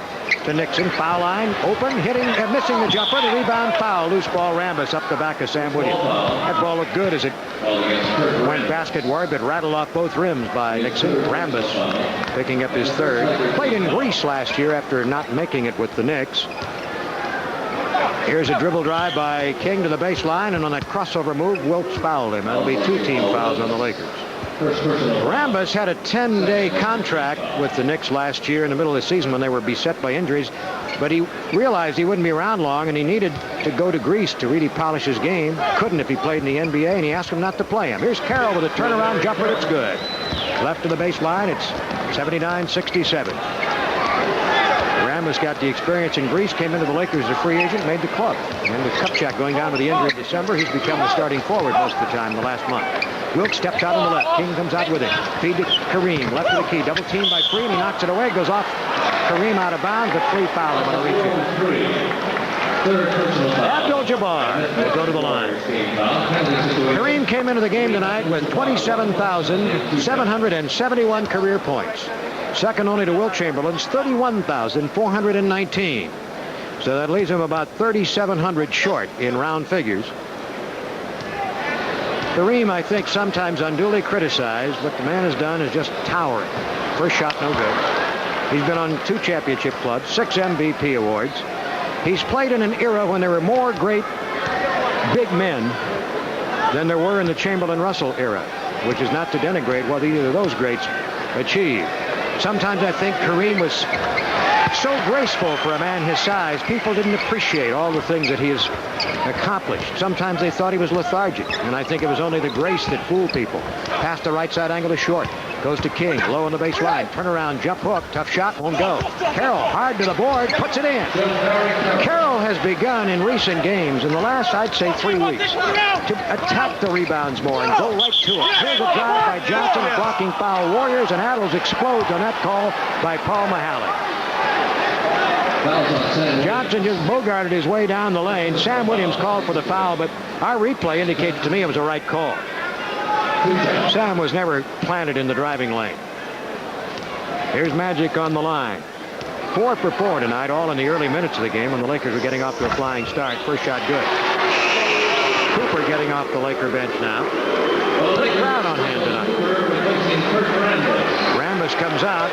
To Nixon, foul line, open, missing the jumper, the rebound foul, loose ball, Rambis up the back of Sam Williams. That ball looked good as it went basketward, but rattled off both rims by Nixon. Rambis picking up his 3rd. Played in Greece last year after not making it with the Knicks. Here's a dribble drive by King to the baseline, and on that crossover move, Wilkes fouled him. That'll be 2 team fouls on the Lakers. Rambis had a 10-day contract with the Knicks last year in the middle of the season when they were beset by injuries, but he realized he wouldn't be around long, and he needed to go to Greece to really polish his game. Couldn't if he played in the NBA, and he asked him not to play him. Here's Carroll with a turnaround jumper. It's good. Left to the baseline. It's 79-67. Rambis got the experience in Greece, came into the Lakers as a free agent, made the club. And with Kupchak going down with the injury in December, he's become the starting forward most of the time in the last month. Wilkes steps out on the left. King comes out with it. Feed to Kareem. Left to the key. Double team by Free. He knocks it away. Goes off. Kareem out of bounds, but Free fouled him on a reach in. Abdul-Jabbar will go to the line. Kareem came into the game tonight with 27,771 career points. Second only to Wilt Chamberlain's 31,419. So that leaves him about 3,700 short in round figures. Kareem, I think, sometimes unduly criticized. What the man has done is just towering. First shot, no good. He's been on 2 championship clubs, 6 MVP awards. He's played in an era when there were more great big men than there were in the Chamberlain-Russell era, which is not to denigrate what either of those greats achieved. Sometimes I think Kareem was so graceful for a man his size, people didn't appreciate all the things that he has accomplished. Sometimes they thought he was lethargic, and I think it was only the grace that fooled people. Pass the right side angle to Short. Goes to King, low on the baseline. Turn around, jump hook, tough shot, won't go. Carroll, hard to the board, puts it in. Carroll has begun in recent games, in the last, I'd say, 3 weeks, to attack the rebounds more and go right to it. Here's a drive by Johnson, a blocking foul. Warriors, and Adams explodes on that call by Paul Mahalik. Johnson just bogarted his way down the lane. Sam Williams called for the foul, but our replay indicated to me it was a right call. Sam was never planted in the driving lane. Here's Magic on the line. 4 for 4 tonight, all in the early minutes of the game when the Lakers were getting off to a flying start. First shot good. Cooper getting off the Laker bench now. Big crowd on hand tonight. Rambis comes out.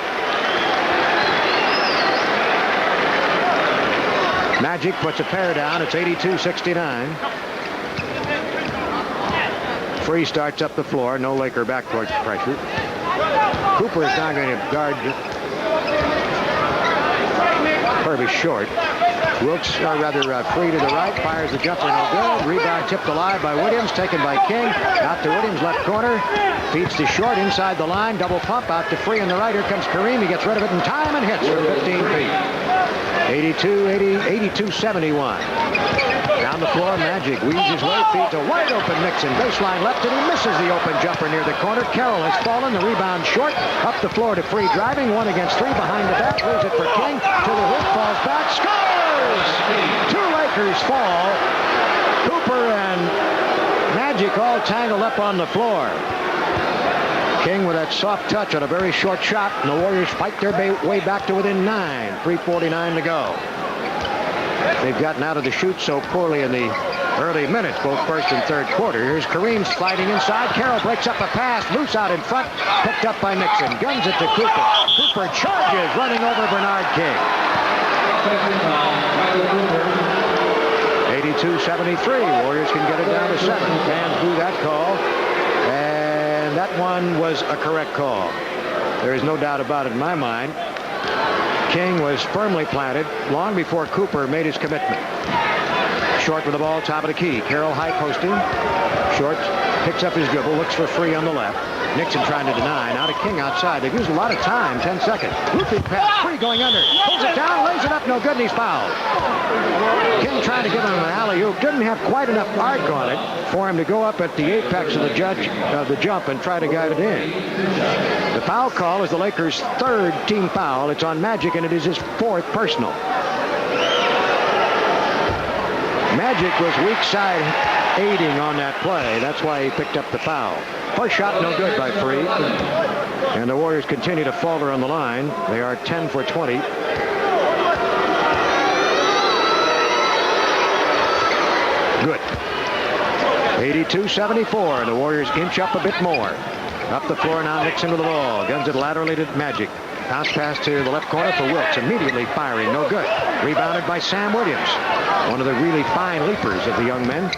Magic puts a pair down. It's 82-69. Free starts up the floor. No Laker backcourt pressure. Cooper is now going to guard Purvis Short. Wilkes, free to the right. Fires the jumper, no good. Rebound tipped alive by Williams. Taken by King. Out to Williams, left corner. Feeds to Short inside the line. Double pump out to Free in the right. Here comes Kareem. He gets rid of it in time and hits from 15 feet. 82-71. Down the floor, Magic weaves his way, feeds a wide open Nixon. Baseline left, and he misses the open jumper near the corner. Carroll has fallen. The rebound Short. Up the floor to Free driving. 1 against 3 behind the back. Leaves it for King. To the hoop, falls back. Scores! 2 Lakers fall. Cooper and Magic all tangled up on the floor. King with that soft touch on a very short shot, and the Warriors fight their way back to within 9. 3:49 to go. They've gotten out of the shoot so poorly in the early minutes, both first and third quarter. Here's Kareem sliding inside. Carroll breaks up a pass, loose out in front, picked up by Nixon. Guns it to Cooper. Cooper charges, running over Bernard King. 82-73. Warriors can get it down to 7. Fans do that call. And that one was a correct call. There is no doubt about it in my mind. King was firmly planted long before Cooper made his commitment. Short with the ball, top of the key. Carroll high posting. Short picks up his dribble, looks for Free on the left. Nixon trying to deny. Now to King outside. They've used a lot of time. 10 seconds. Looping pass. Free going under. Pulls it down, lays it up. No good, and he's fouled. King trying to give him an alley-oop. Didn't have quite enough arc on it for him to go up at the apex of the jump and try to guide it in. The foul call is the Lakers' 3rd team foul. It's on Magic, and it is his 4th personal. Magic was weak side aiding on that play. That's why he picked up the foul. First shot no good by Free. And the Warriors continue to falter on the line. They are 10 for 20. Good. 82-74. The Warriors inch up a bit more. Up the floor now, Nixon with the ball. Guns it laterally to Magic. Bounce pass to the left corner for Wilkes. Immediately firing. No good. Rebounded by Sam Williams. One of the really fine leapers of the young men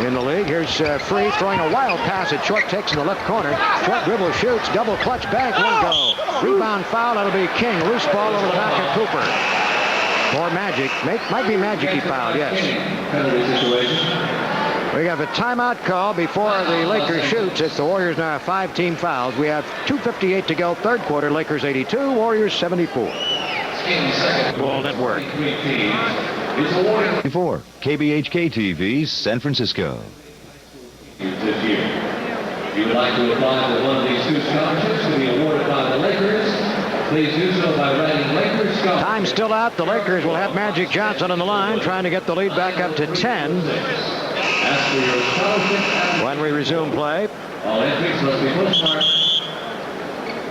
in the league. Here's Free throwing a wild pass at Short. Takes in the left corner. Short dribble, shoots. Double clutch bank. Won't go. Rebound foul. That'll be King. Loose ball over the back of Cooper. Or Magic. Might be Magic he fouled, yes. We have a timeout call before the Lakers shoots. It's the Warriors now have 5 team fouls. We have 2:58 to go. Third quarter. Lakers 82. Warriors 74. Ball Network. Before KBHK TV, San Francisco. This year. If you would like to apply for one of these 2 scholarships to be awarded by the Lakers, please do so by writing Lakers Scholarship. Time still out. The Lakers will have Magic Johnson on the line, trying to get the lead back up to 10. Ask for your scholarship when we resume play. All entries must be postmarked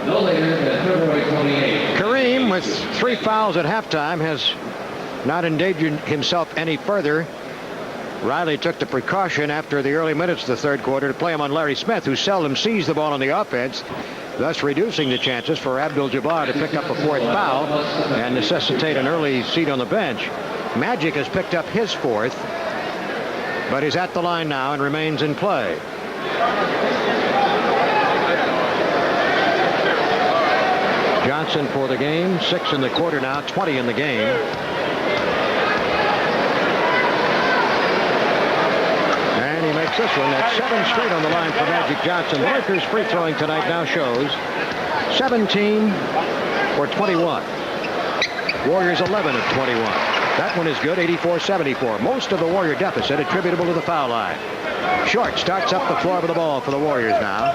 no later than February 28th. Kareem, with 3 fouls at halftime, has not endangered himself any further. Riley took the precaution after the early minutes of the third quarter to play him on Larry Smith, who seldom sees the ball on the offense, thus reducing the chances for Abdul-Jabbar to pick up a 4th foul and necessitate an early seat on the bench. Magic has picked up his 4th. but he's at the line now and remains in play. Johnson for the game. 6 in the quarter now, 20 in the game. And he makes this one. That's 7 straight on the line for Magic Johnson. The Lakers free throwing tonight now shows 17 for 21. Warriors 11 of 21. That one is good, 84-74. Most of the Warrior deficit attributable to the foul line. Short starts up the floor with the ball for the Warriors now.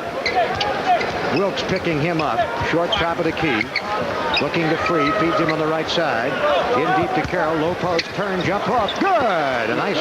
Wilkes picking him up. Short top of the key. Looking to free. Feeds him on the right side. In deep to Carroll. Low post. Turn. Jump off. Good. A nice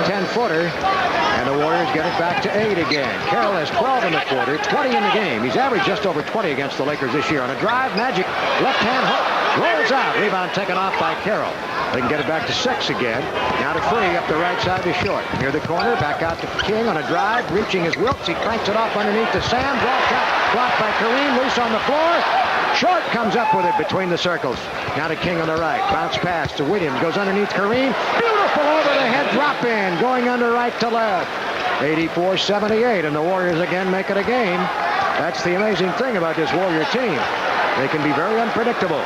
10-footer. And the Warriors get it back to 8 again. Carroll has 12 in the quarter. 20 in the game. He's averaged just over 20 against the Lakers this year. On a drive, Magic left-hand hook. Rolls out. Rebound taken off by Carroll. They can get it back to 6 again. Now to Free up the right side to Short. Near the corner. Back out to King on a drive. Reaching his Wilkes. He cranks it off underneath to Sam. Draw shot. Blocked by Kareem. Loose on the floor. Short comes up with it between the circles. Now to King on the right. Bounce pass to Williams. Goes underneath Kareem. Beautiful over the head drop in. Going under right to left. 84-78. And the Warriors again make it a game. That's the amazing thing about this Warrior team. They can be very unpredictable.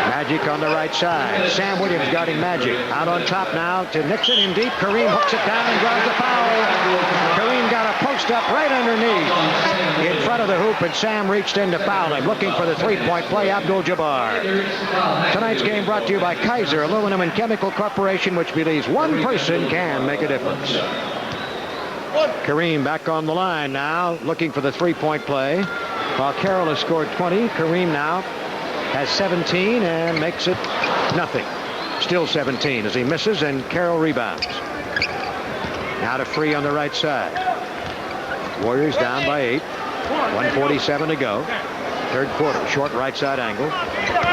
Magic on the right side. Sam Williams guarding Magic. Out on top now to Nixon in deep. Kareem hooks it down and draws the foul. Kareem got a post up right underneath in front of the hoop, and Sam reached in to foul him. Looking for the three-point play, Abdul-Jabbar. Tonight's game brought to you by Kaiser Aluminum and Chemical Corporation, which believes one person can make a difference. Kareem back on the line now, looking for the three-point play. While Carroll has scored 20, Kareem now has 17 and makes it nothing. Still 17 as he misses, and Carroll rebounds. Now to Free on the right side. Warriors down by 8. 1:47 to go. Third quarter. Short right side angle.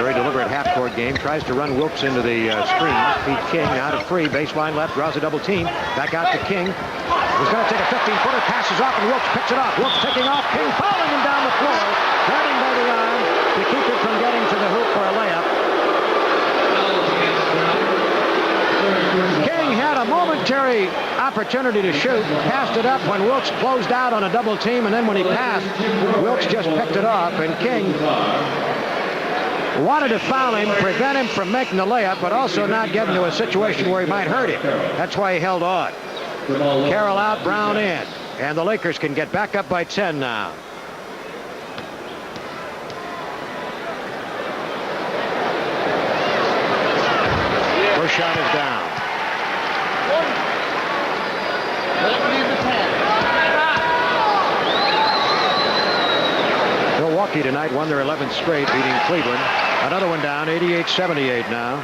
Very deliberate half-court game. Tries to run Wilkes into the screen. Feed King now to Free. Baseline left. Draws a double team. Back out to King. He's going to take a 15-footer. Passes off, and Wilkes picks it off. Wilkes taking off. King following him down the floor. Grabbing by the arm to keep it from getting to the hoop for a layup. King had a momentary opportunity to shoot. Passed it up when Wilkes closed out on a double team, and then when he passed, Wilkes just picked it off, and King wanted to foul him, prevent him from making the layup, but also not get into a situation where he might hurt him. That's why he held on. Carroll out, Brown in, and the Lakers can get back up by 10 now. First shot is down. Milwaukee tonight won their 11th straight, beating Cleveland. Another one down, 88-78 now.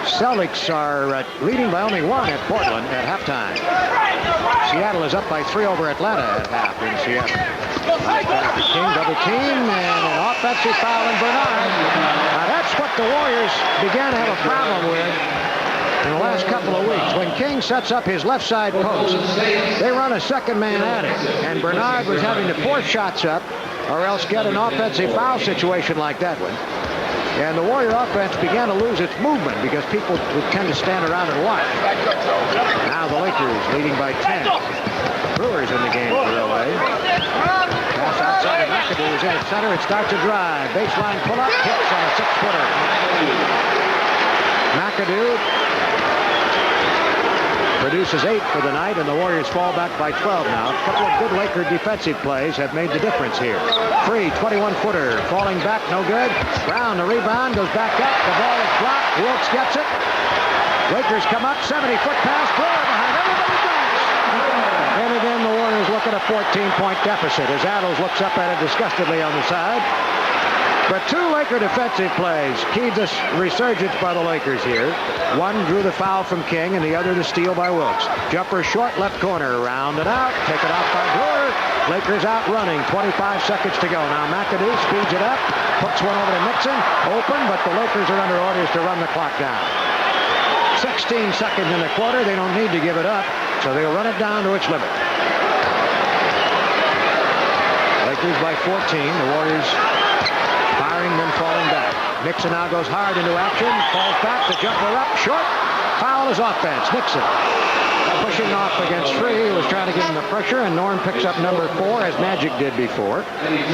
Celtics are leading by only 1 at Portland at halftime. Seattle is up by 3 over Atlanta at half in Seattle. King double team and an offensive foul in Bernard. Now that's what the Warriors began to have a problem with in the last couple of weeks. When King sets up his left side post, they run a second man at it, and Bernard was having to force shots up or else get an offensive foul situation like that one. And the Warrior offense began to lose its movement because people would tend to stand around and watch. Now the Lakers leading by 10. Brewers in the game for LA. Pass outside of McAdoo is in at center. It starts a drive. Baseline pull-up. Hits on a 6-footer. McAdoo produces 8 for the night, and the Warriors fall back by 12 now. A couple of good Laker defensive plays have made the difference here. Free 21-footer falling back, no good. Brown, the rebound, goes back up. The ball is blocked. Wilkes gets it. Lakers come up, 70-foot pass. Brewer behind everybody dunks. And again, the Warriors look at a 14-point deficit as Adams looks up at it disgustedly on the side. But 2 Laker defensive plays keyed this resurgence by the Lakers here. One drew the foul from King, and the other the steal by Wilkes. Jumper short left corner, rounded out, taken off by Brewer. Lakers out running, 25 seconds to go. Now McAdoo speeds it up, hooks one over to Nixon, open, but the Lakers are under orders to run the clock down. 16 seconds in the quarter, they don't need to give it up, so they'll run it down to its limit. Lakers by 14, the Warriors firing, then falling back. Nixon now goes hard into action, falls back, the jumper up, short, Foul is offense. Nixon pushing off against Free, who was trying to give him the pressure, and Norm picks up number 4, as Magic did before.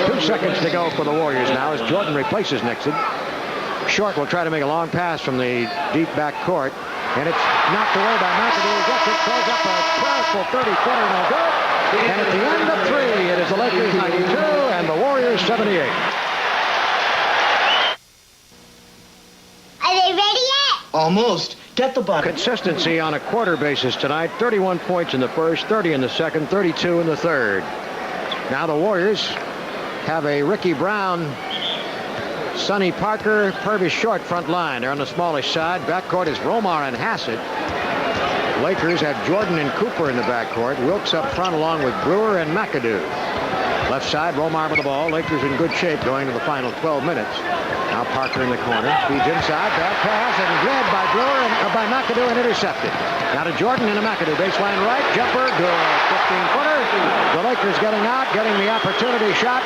2 seconds to go for the Warriors now as Jordan replaces Nixon. Short will try to make a long pass from the deep back court, and it's knocked away by McAdoo. He gets it, throws up a powerful 30-footer, no good. And at the end of 3, it is the Lakers 92 and the Warriors 78. Are they ready yet? Almost. Get the button. Consistency on a quarter basis tonight. 31 points in the first, 30 in the second, 32 in the third. Now the Warriors have a Ricky Brown, Sonny Parker, Purvis Short front line. They're on the smallish side. Backcourt is Romar and Hassett. Lakers have Jordan and Cooper in the backcourt. Wilkes up front along with Brewer and McAdoo. Left side, Romar with the ball. Lakers in good shape going to the final 12 minutes. Now Parker in the corner. Feeds inside. Bad pass and led by Brewer and by McAdoo and intercepted. Now to Jordan and a McAdoo. Baseline right. Jumper. Good. 15-footer. The Lakers getting out, getting the opportunity shot.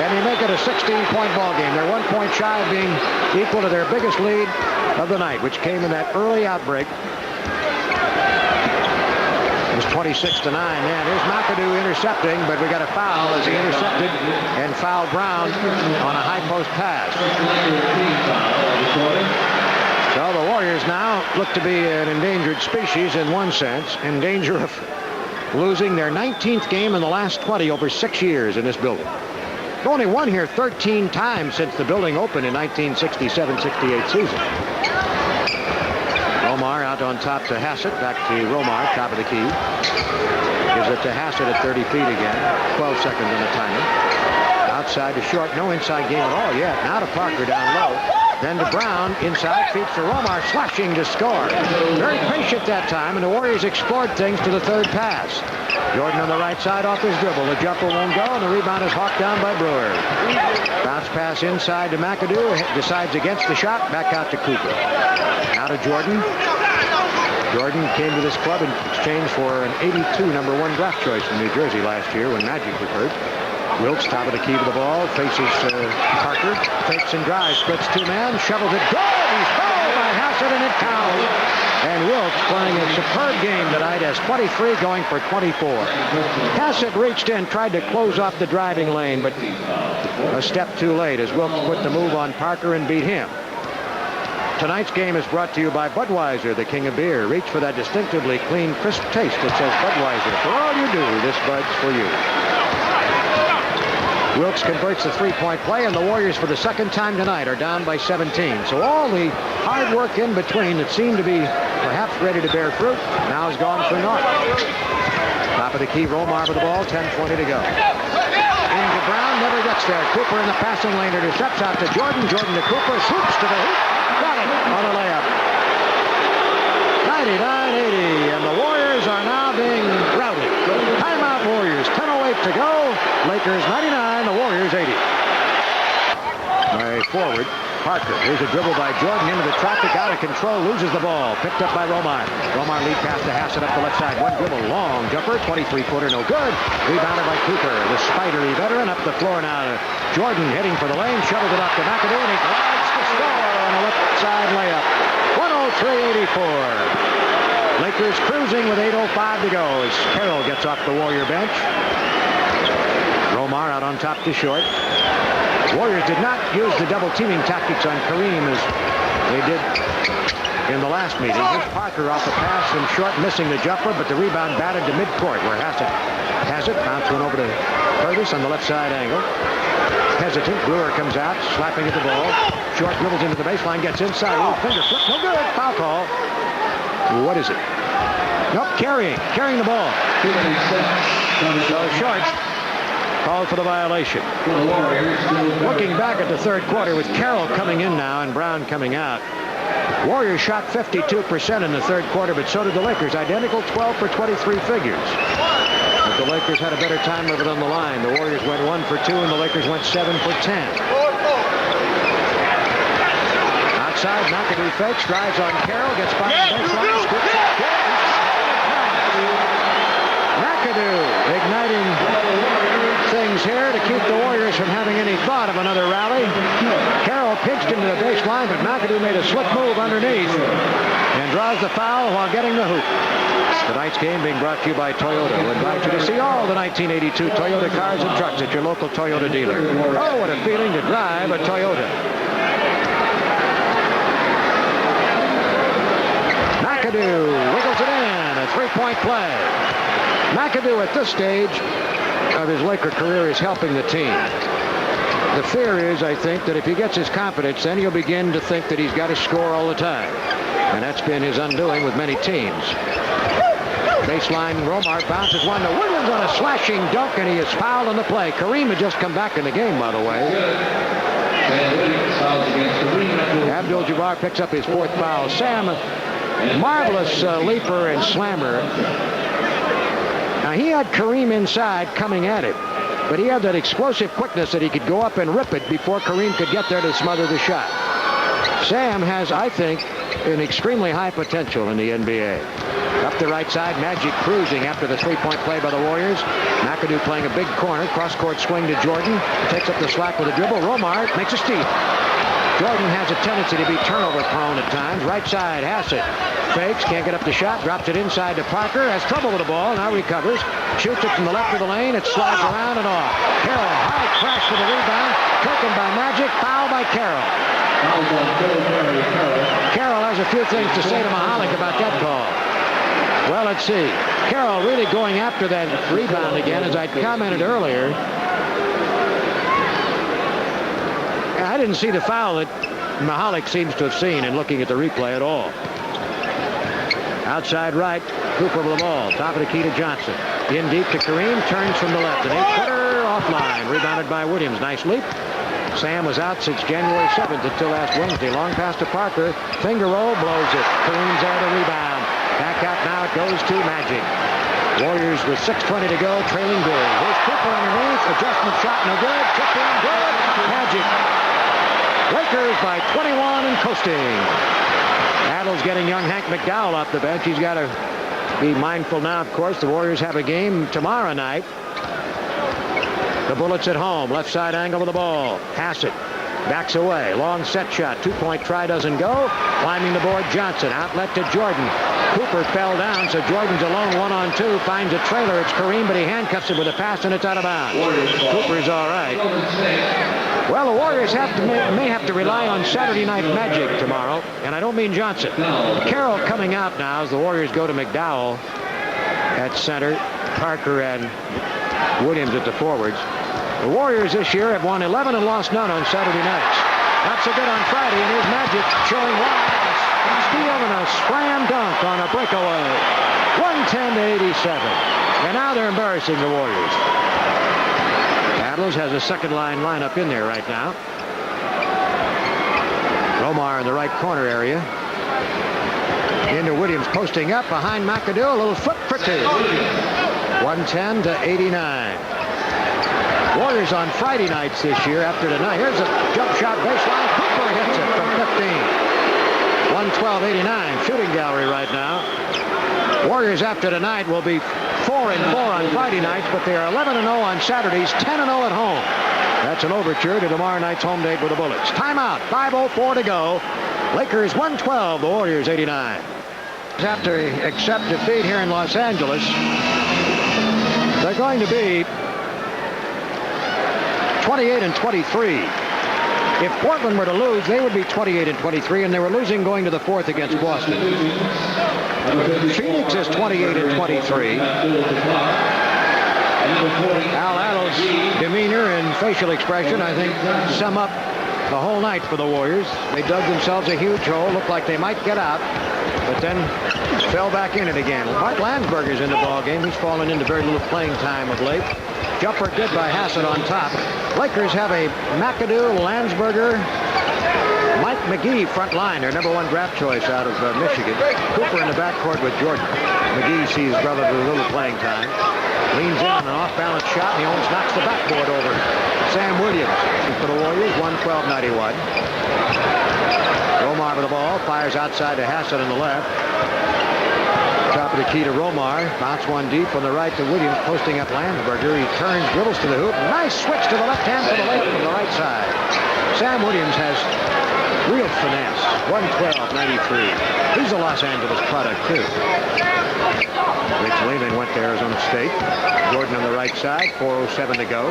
And they make it a 16-point ball game. They're 1 point shy of being equal to their biggest lead of the night, which came in that early outbreak. It was 26-9 then. Here's McAdoo intercepting, but we got a foul as he intercepted and fouled Brown on a high post pass. So the Warriors now look to be an endangered species in one sense, in danger of losing their 19th game in the last 20 over 6 years in this building. They've only won here 13 times since the building opened in 1967-68 season. Romar out on top to Hassett. Back to Romar, top of the key. Gives it to Hassett at 30 feet again. 12 seconds on the timer. Outside to Short. No inside game at all yet. Now to Parker down low. Then to Brown. Inside. Feeds to Romar. Slashing to score. Very patient that time, and the Warriors explored things to the third pass. Jordan on the right side off his dribble. The jumper won't go, and the rebound is hawked down by Brewer. Bounce pass inside to McAdoo. Decides against the shot. Back out to Cooper. Now to Jordan. Jordan came to this club in exchange for an 82 number 1 draft choice from New Jersey last year when Magic was hurt. Wilkes, top of the key with the ball, faces Parker, fakes and drives, splits 2-man, shovels it, good! He's fouled by Hassett, and it counts. And Wilkes playing a superb game tonight as 23 going for 24. Hassett reached in, tried to close off the driving lane, but a step too late as Wilkes put the move on Parker and beat him. Tonight's game is brought to you by Budweiser, the king of beer. Reach for that distinctively clean, crisp taste that says Budweiser. For all you do, this Bud's for you. Wilkes converts the three-point play, and the Warriors, for the second time tonight, are down by 17. So all the hard work in between that seemed to be perhaps ready to bear fruit now has gone for naught. Top of the key, Romar with the ball, 10:20 to go. Into Brown, never gets there. Cooper in the passing lane, intercepts out to Jordan. Jordan to Cooper, swoops to the hoop. Got it on a layup. 99-80, and the Warriors are now being routed. Timeout Warriors, 10:08 to go. Lakers 99, the Warriors 80. My forward, Parker. Here's a dribble by Jordan into the traffic, out of control, loses the ball. Picked up by Romar. Romar lead pass to Hassett up the left side. One dribble, long jumper, 23-footer, no good. Rebounded by Cooper, the spidery veteran, up the floor now. Jordan heading for the lane, shovels it up to McAdoo, and he glides to score on a left side layup. 103-84. Lakers cruising with 8:05 to go as Carroll gets off the Warrior bench. Romar out on top to Short. Warriors did not use the double teaming tactics on Kareem as they did in the last meeting. Here's Parker off the pass from Short, missing the jumper, but the rebound batted to midcourt where Hassett has it. Bounce one over to Purvis on the left side angle. Hesitant. Brewer comes out, slapping at the ball. Short dribbles into the baseline, gets inside. Little finger flip, no good. Foul call. What is it? Nope, carrying the ball. So Short called for the violation. Looking back at the third quarter with Carroll coming in now and Brown coming out. Warriors shot 52% in the third quarter, but so did the Lakers. Identical 12 for 23 figures. But the Lakers had a better time of it on the line. The Warriors went 1 for 2 and the Lakers went 7 for 10. Outside, McAdoo fakes, drives on Carroll, gets by the baseline, scoops up. McAdoo igniting things here to keep the Warriors from having any thought of another rally. Carroll pitched into the baseline, but McAdoo made a slick move underneath. and draws the foul while getting the hoop. Tonight's game being brought to you by Toyota. We invite you to see all the 1982 Toyota cars and trucks at your local Toyota dealer. Oh, what a feeling to drive a Toyota. McAdoo wiggles it in. A three-point play. McAdoo at this stage of his Laker career is helping the team. The fear is, I think, that if he gets his confidence, then he'll begin to think that he's got to score all the time. And that's been his undoing with many teams. Baseline, Romar bounces one to Williams on a slashing dunk, and he is fouled on the play. Kareem had just come back in the game, by the way. Abdul-Jabbar picks up his fourth foul. Sam, marvelous leaper and slammer. Now, he had Kareem inside coming at him, but he had that explosive quickness that he could go up and rip it before Kareem could get there to smother the shot. Sam has, I think, an extremely high potential in the NBA. Up the right side, Magic cruising after the three-point play by the Warriors. McAdoo playing a big corner. Cross-court swing to Jordan. Takes up the slack with a dribble. Romar makes a steal. Jordan has a tendency to be turnover-prone at times. Right side, Hassett fakes, can't get up the shot, drops it inside to Parker. Has trouble with the ball, now recovers. Shoots it from the left of the lane. It slides around and off. Carroll, high crash for the rebound. Taken by Magic. Foul by Carroll. Carroll has a few things to say to Mahalik about that call. Well, let's see. Carroll really going after that rebound again, as I commented earlier. I didn't see the foul that Mahalik seems to have seen in looking at the replay at all. Outside right, Cooper with the ball. Top of the key to Johnson. In deep to Kareem, turns from the left. An 8-footer offline. Rebounded by Williams. Nice leap. Sam was out since January 7th until last Wednesday. Long pass to Parker. Finger roll, blows it. Kareem's there to rebound. Back out now, it goes to Magic. Warriors with 6:20 to go, trailing big. Here's Cooper underneath. Adjustment shot, no good. Tip in, good. Magic. Lakers by 21 and coasting. Adams getting young Hank McDowell off the bench. He's got to be mindful now, of course. The Warriors have a game tomorrow night. The Bullets at home. Left side angle of the ball. Hassett backs away. Long set shot. Two-point try doesn't go. Climbing the board, Johnson. Outlet to Jordan. Cooper fell down, so Jordan's alone 1-on-2. Finds a trailer. It's Kareem, but he handcuffs it with a pass, and it's out of bounds. Cooper's all right. Well, the Warriors may have to rely on Saturday Night Magic tomorrow, and I don't mean Johnson. Carroll coming out now as the Warriors go to McDowell at center. Parker and Williams at the forwards. The Warriors this year have won 11 and lost none on Saturday nights. Not so good on Friday, and here's Magic showing why. A steal and a slam dunk on a breakaway. 110-87. And now they're embarrassing the Warriors. Adams has a second line lineup in there right now. Romar in the right corner area. Into Williams posting up behind McAdoo. A little foot for two. 110-89. Warriors on Friday nights this year after tonight. Here's a jump shot baseline. Cooper hits it from 15. 112-89. Shooting gallery right now. Warriors after tonight will be 4-4 on Friday nights, but they are 11-0 on Saturdays, 10-0 at home. That's an overture to tomorrow night's home date with the Bullets. Timeout. 5:04 to go. Lakers 112, the Warriors 89. Have to accept defeat here in Los Angeles. They're going to be 28-23. If Portland were to lose, they would be 28-23, and they were losing going to the fourth against Boston. Phoenix is 28-23. Al Allo's demeanor and facial expression, I think, sum up the whole night for the Warriors. They dug themselves a huge hole, looked like they might get out, but then fell back in it again. Mark Landsberger's in the ballgame. He's fallen into very little playing time of late. Jumper good by Hassett on top. Lakers have a McAdoo, Landsberger, Mike McGee front line, their number one draft choice out of Michigan. Cooper in the backcourt with Jordan. McGee sees brother with a little playing time. Leans in on an off-balance shot, and he almost knocks the backboard over. Sam Williams for the Warriors, 112-91. Romar with the ball, fires outside to Hassett on the left. Top of the key to Romar. Bounce one deep on the right to Williams, posting up Landsberger. He turns, dribbles to the hoop. Nice switch to the left hand for the Lakers from the right side. Sam Williams has real finesse. about 93. He's a Los Angeles product, too. Rich Lehman went to Arizona State. Jordan on the right side, 4:07 to go.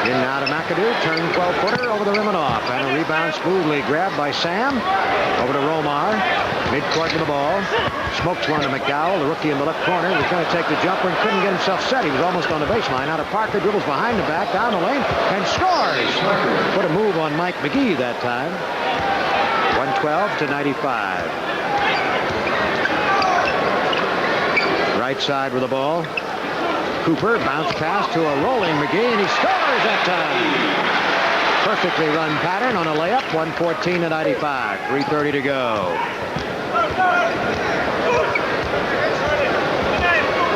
In now to McAdoo, turn 12-footer over the rim and off. And a rebound smoothly grabbed by Sam. Over to Romar. Midcourt with the ball. Smokes one to McDowell, the rookie in the left corner. Was going to take the jumper and couldn't get himself set. He was almost on the baseline. Out of Parker, dribbles behind the back, down the lane, and scores. Put a move on Mike McGee that time. 112 to 95. Right side with the ball. Cooper, bounce pass to a rolling McGee, and he scores that time. Perfectly run pattern on a layup, 114 to 95. 3:30 to go.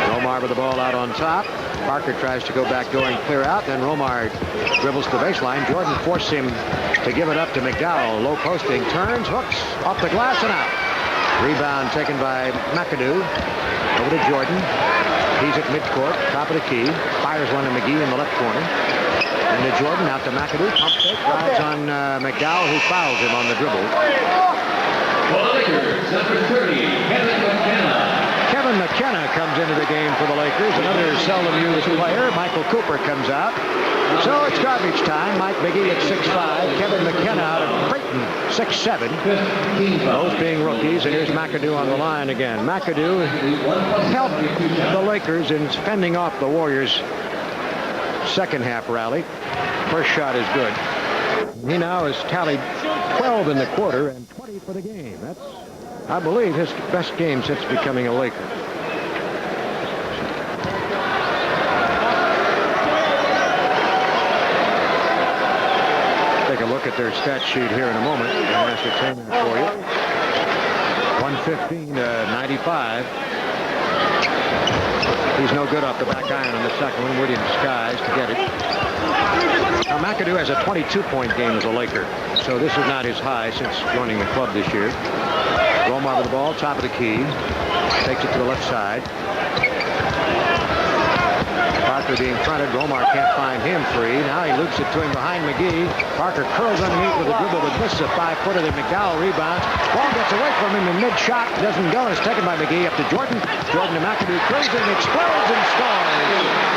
Romar with the ball out on top. Parker tries to go back door and clear out. Then Romar dribbles to the baseline. Jordan forced him to give it up to McDowell. Low posting, turns, hooks, off the glass and out. Rebound taken by McAdoo. Over to Jordan. He's at midcourt, top of the key. Fires one to McGee in the left corner. And to Jordan, out to McAdoo. Pump fake, drives on McDowell, who fouls him on the dribble. For the Lakers, number 30, Kevin McKenna. Kevin McKenna comes into the game for the Lakers. Another seldom used player. Michael Cooper comes out. So it's garbage time. Mike McGee at 6'5". Kevin McKenna out of Creighton, 6'7". Both being rookies. And here's McAdoo on the line again. McAdoo helped the Lakers in fending off the Warriors' second half rally. First shot is good. He now has tallied 12 in the quarter and 20 for the game. That's, I believe, his best game since becoming a Laker. Take a look at their stat sheet here in a moment and ascertain that for you. 115 to 95. He's no good off the back iron on the second one. Williams skies to get it. Now McAdoo has a 22-point game as a Laker, so this is not his high since joining the club this year. Romar with the ball, top of the key. Takes it to the left side. Parker being fronted. Romar can't find him free. Now he loops it to him behind McGee. Parker curls underneath with a dribble, but misses a 5-footer that McDowell rebounds. Ball gets away from him in mid-shot. Doesn't go. It's taken by McGee up to Jordan. Jordan to McAdoo. Cruising, explodes, and scores.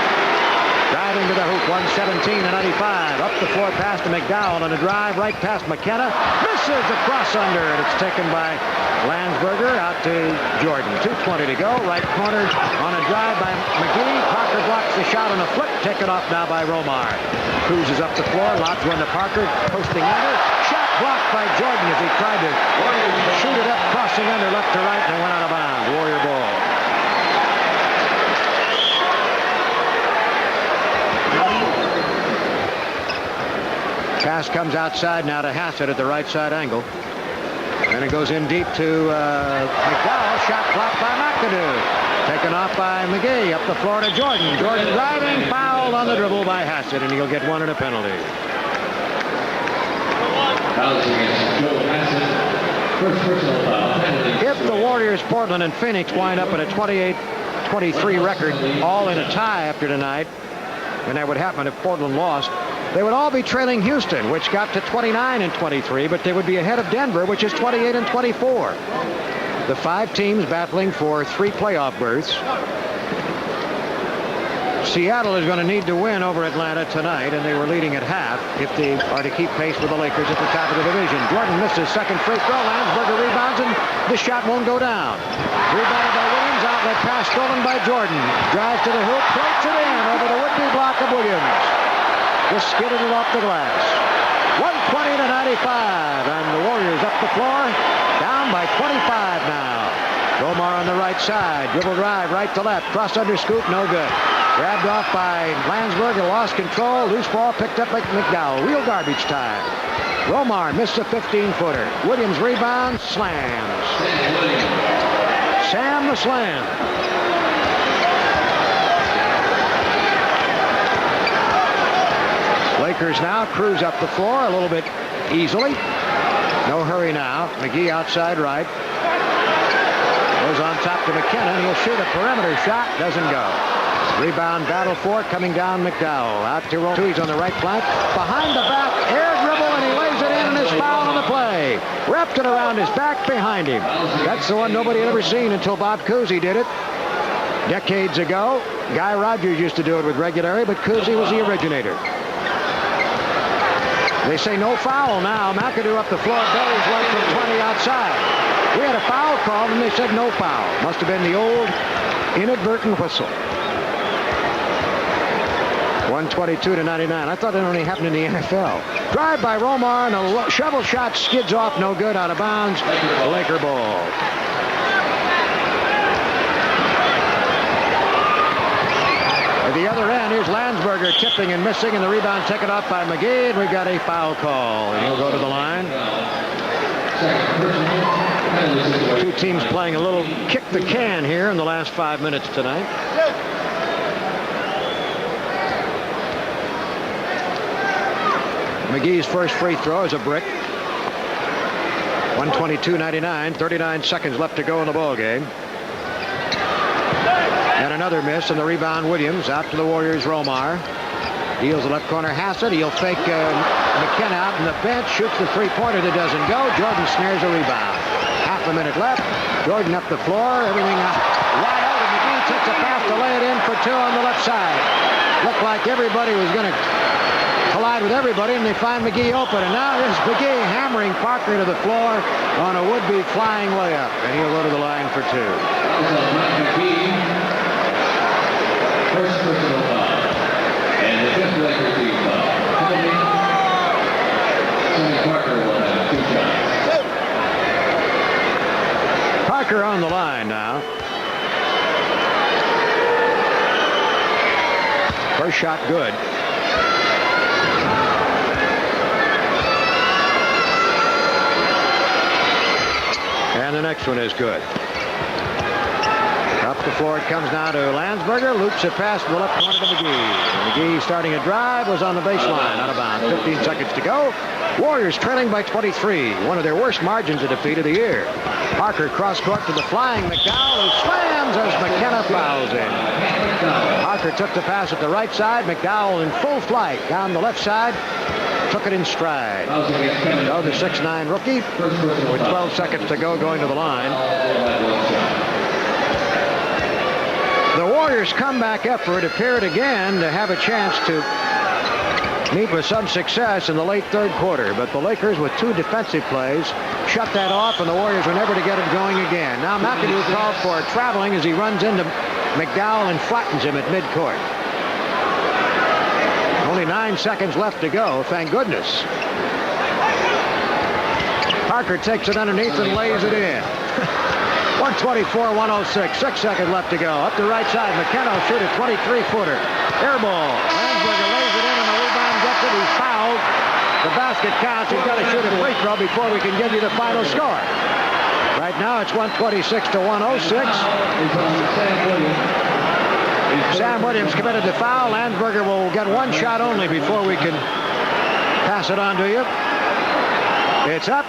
Driving to the hoop, 117 to 95. Up the floor pass to McDowell on a drive right past McKenna. Misses a cross under, and it's taken by Landsberger out to Jordan. 2:20 to go. Right corner on a drive by McGee. Parker blocks the shot on a flip. Taken off now by Romar. Cruises up the floor. Lobs one to Parker. Posting under. Shot blocked by Jordan as he tried to shoot it up, crossing under left to right, and it went out of bounds. Warrior ball. Pass comes outside now to Hassett at the right side angle. And it goes in deep to McDowell. Shot blocked by McAdoo. Taken off by McGee. Up the floor to Jordan. Jordan driving. Fouled on the dribble by Hassett. And he'll get one and a penalty. Fouls against Joe Hassett. First personal foul. Penalty. If the Warriors, Portland, and Phoenix wind up at a 28-23 record, all in a tie after tonight, and that would happen if Portland lost, they would all be trailing Houston, which got to 29 and 23, but they would be ahead of Denver, which is 28 and 24. The 5 teams battling for 3 playoff berths. Seattle is going to need to win over Atlanta tonight, and they were leading at half if they are to keep pace with the Lakers at the top of the division. Jordan misses second free throw. Landsberger rebounds, and the shot won't go down. Rebounded by Williams. Outlet pass stolen by Jordan. Drives to the hoop, floats it in over the would-be block of Williams. Just skidded it off the glass. 120 to 95, and the Warriors up the floor, down by 25 now. Romar on the right side, dribble drive, right to left, cross under scoop, no good. Grabbed off by Landsberger, lost control, loose ball picked up by McDowell. Real garbage time. Romar missed a 15-footer. Williams rebounds, slams. Sam the slam. Lakers now cruise up the floor a little bit easily. No hurry now. McGee outside right. Goes on top to McKenna, and he'll shoot a perimeter shot. Doesn't go. Rebound battle for it coming down McDowell. Out to Roll. He's on the right flank. Behind the back, air dribble, and he lays it in, and it's foul on the play. Wrapped it around his back behind him. That's the one nobody had ever seen until Bob Cousy did it decades ago. Guy Rogers used to do it with regularity, but Cousy was the originator. They say no foul now. McAdoo up the floor. Berry's right from 20 outside. We had a foul called, and they said no foul. Must have been the old inadvertent whistle. 122-99. I thought it only happened in the NFL. Drive by Romar, and a shovel shot skids off, no good, out of bounds. Laker ball. At the other end, here's Landsberger tipping and missing, and the rebound taken off by McGee, and we've got a foul call. And he'll go to the line. Two teams playing a little kick the can here in the last 5 minutes tonight. McGee's first free throw is a brick. 122-99, 39 seconds left to go in the ball game. And another miss, and the rebound Williams out to the Warriors. Romar deals the left corner. Hassett, he'll fake McKenna out in the bench, shoots the three-pointer that doesn't go. Jordan snares a rebound. Half a minute left. Jordan up the floor, everything wide open. McGee takes a pass to lay it in for two on the left side. Looked like everybody was going to collide with everybody, and they find McGee open. And now here's McGee hammering Parker to the floor on a would-be flying layup, and he'll go to the line for two. First personal foul. And the fifth Lakers team foul. Tony Parker will have two shots. Parker on the line now. First shot good. And the next one is good. Up the floor it comes now to Landsberger. Loops it past the left corner to McGee. McGee starting a drive, was on the baseline, out of bounds. 15 seconds to go. Warriors trailing by 23. One of their worst margins of defeat of the year. Parker cross court to the flying McDowell, who slams as McKenna fouls in. Parker took the pass at the right side. McDowell in full flight down the left side. Took it in stride. So the 6'9" rookie with 12 seconds to go going to the line. The Warriors' comeback effort appeared again to have a chance to meet with some success in the late third quarter, but the Lakers, with two defensive plays, shut that off, and the Warriors were never to get it going again. Now McAdoo called for traveling as he runs into McDowell and flattens him at midcourt. Only 9 seconds left to go, thank goodness. Parker takes it underneath and lays it in. 124-106, 6 seconds left to go. Up the right side, McKenna will shoot a 23-footer. Air ball. Landsberger lays it in, and the rebound gets it. He's fouled. The basket counts. He's got to shoot a free throw before we can give you the final score. Right now it's 126-106. Sam Williams committed the foul. Landsberger will get one shot only before we can pass it on to you. It's up.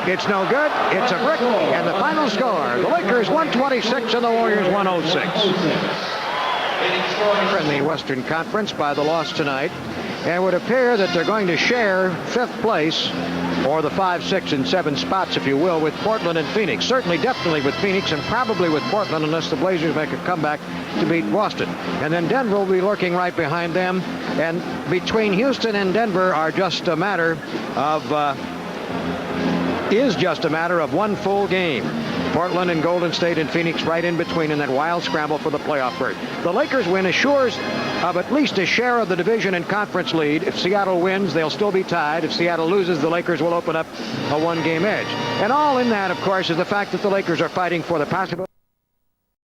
It's no good. It's a brick. And the final score, the Lakers 126 and the Warriors 106. In the Western Conference by the loss tonight. And it would appear that they're going to share fifth place, or the 5, 6, and 7 spots, if you will, with Portland and Phoenix. Certainly, definitely with Phoenix, and probably with Portland, unless the Blazers make a comeback to beat Boston. And then Denver will be lurking right behind them. And between Houston and Denver are just a matter of one full game. Portland and Golden State and Phoenix right in between in that wild scramble for the playoff berth. The Lakers win assures of at least a share of the division and conference lead. If Seattle wins, they'll still be tied. If Seattle loses, the Lakers will open up a one-game edge. And all in that, of course, is the fact that the Lakers are fighting for the possibility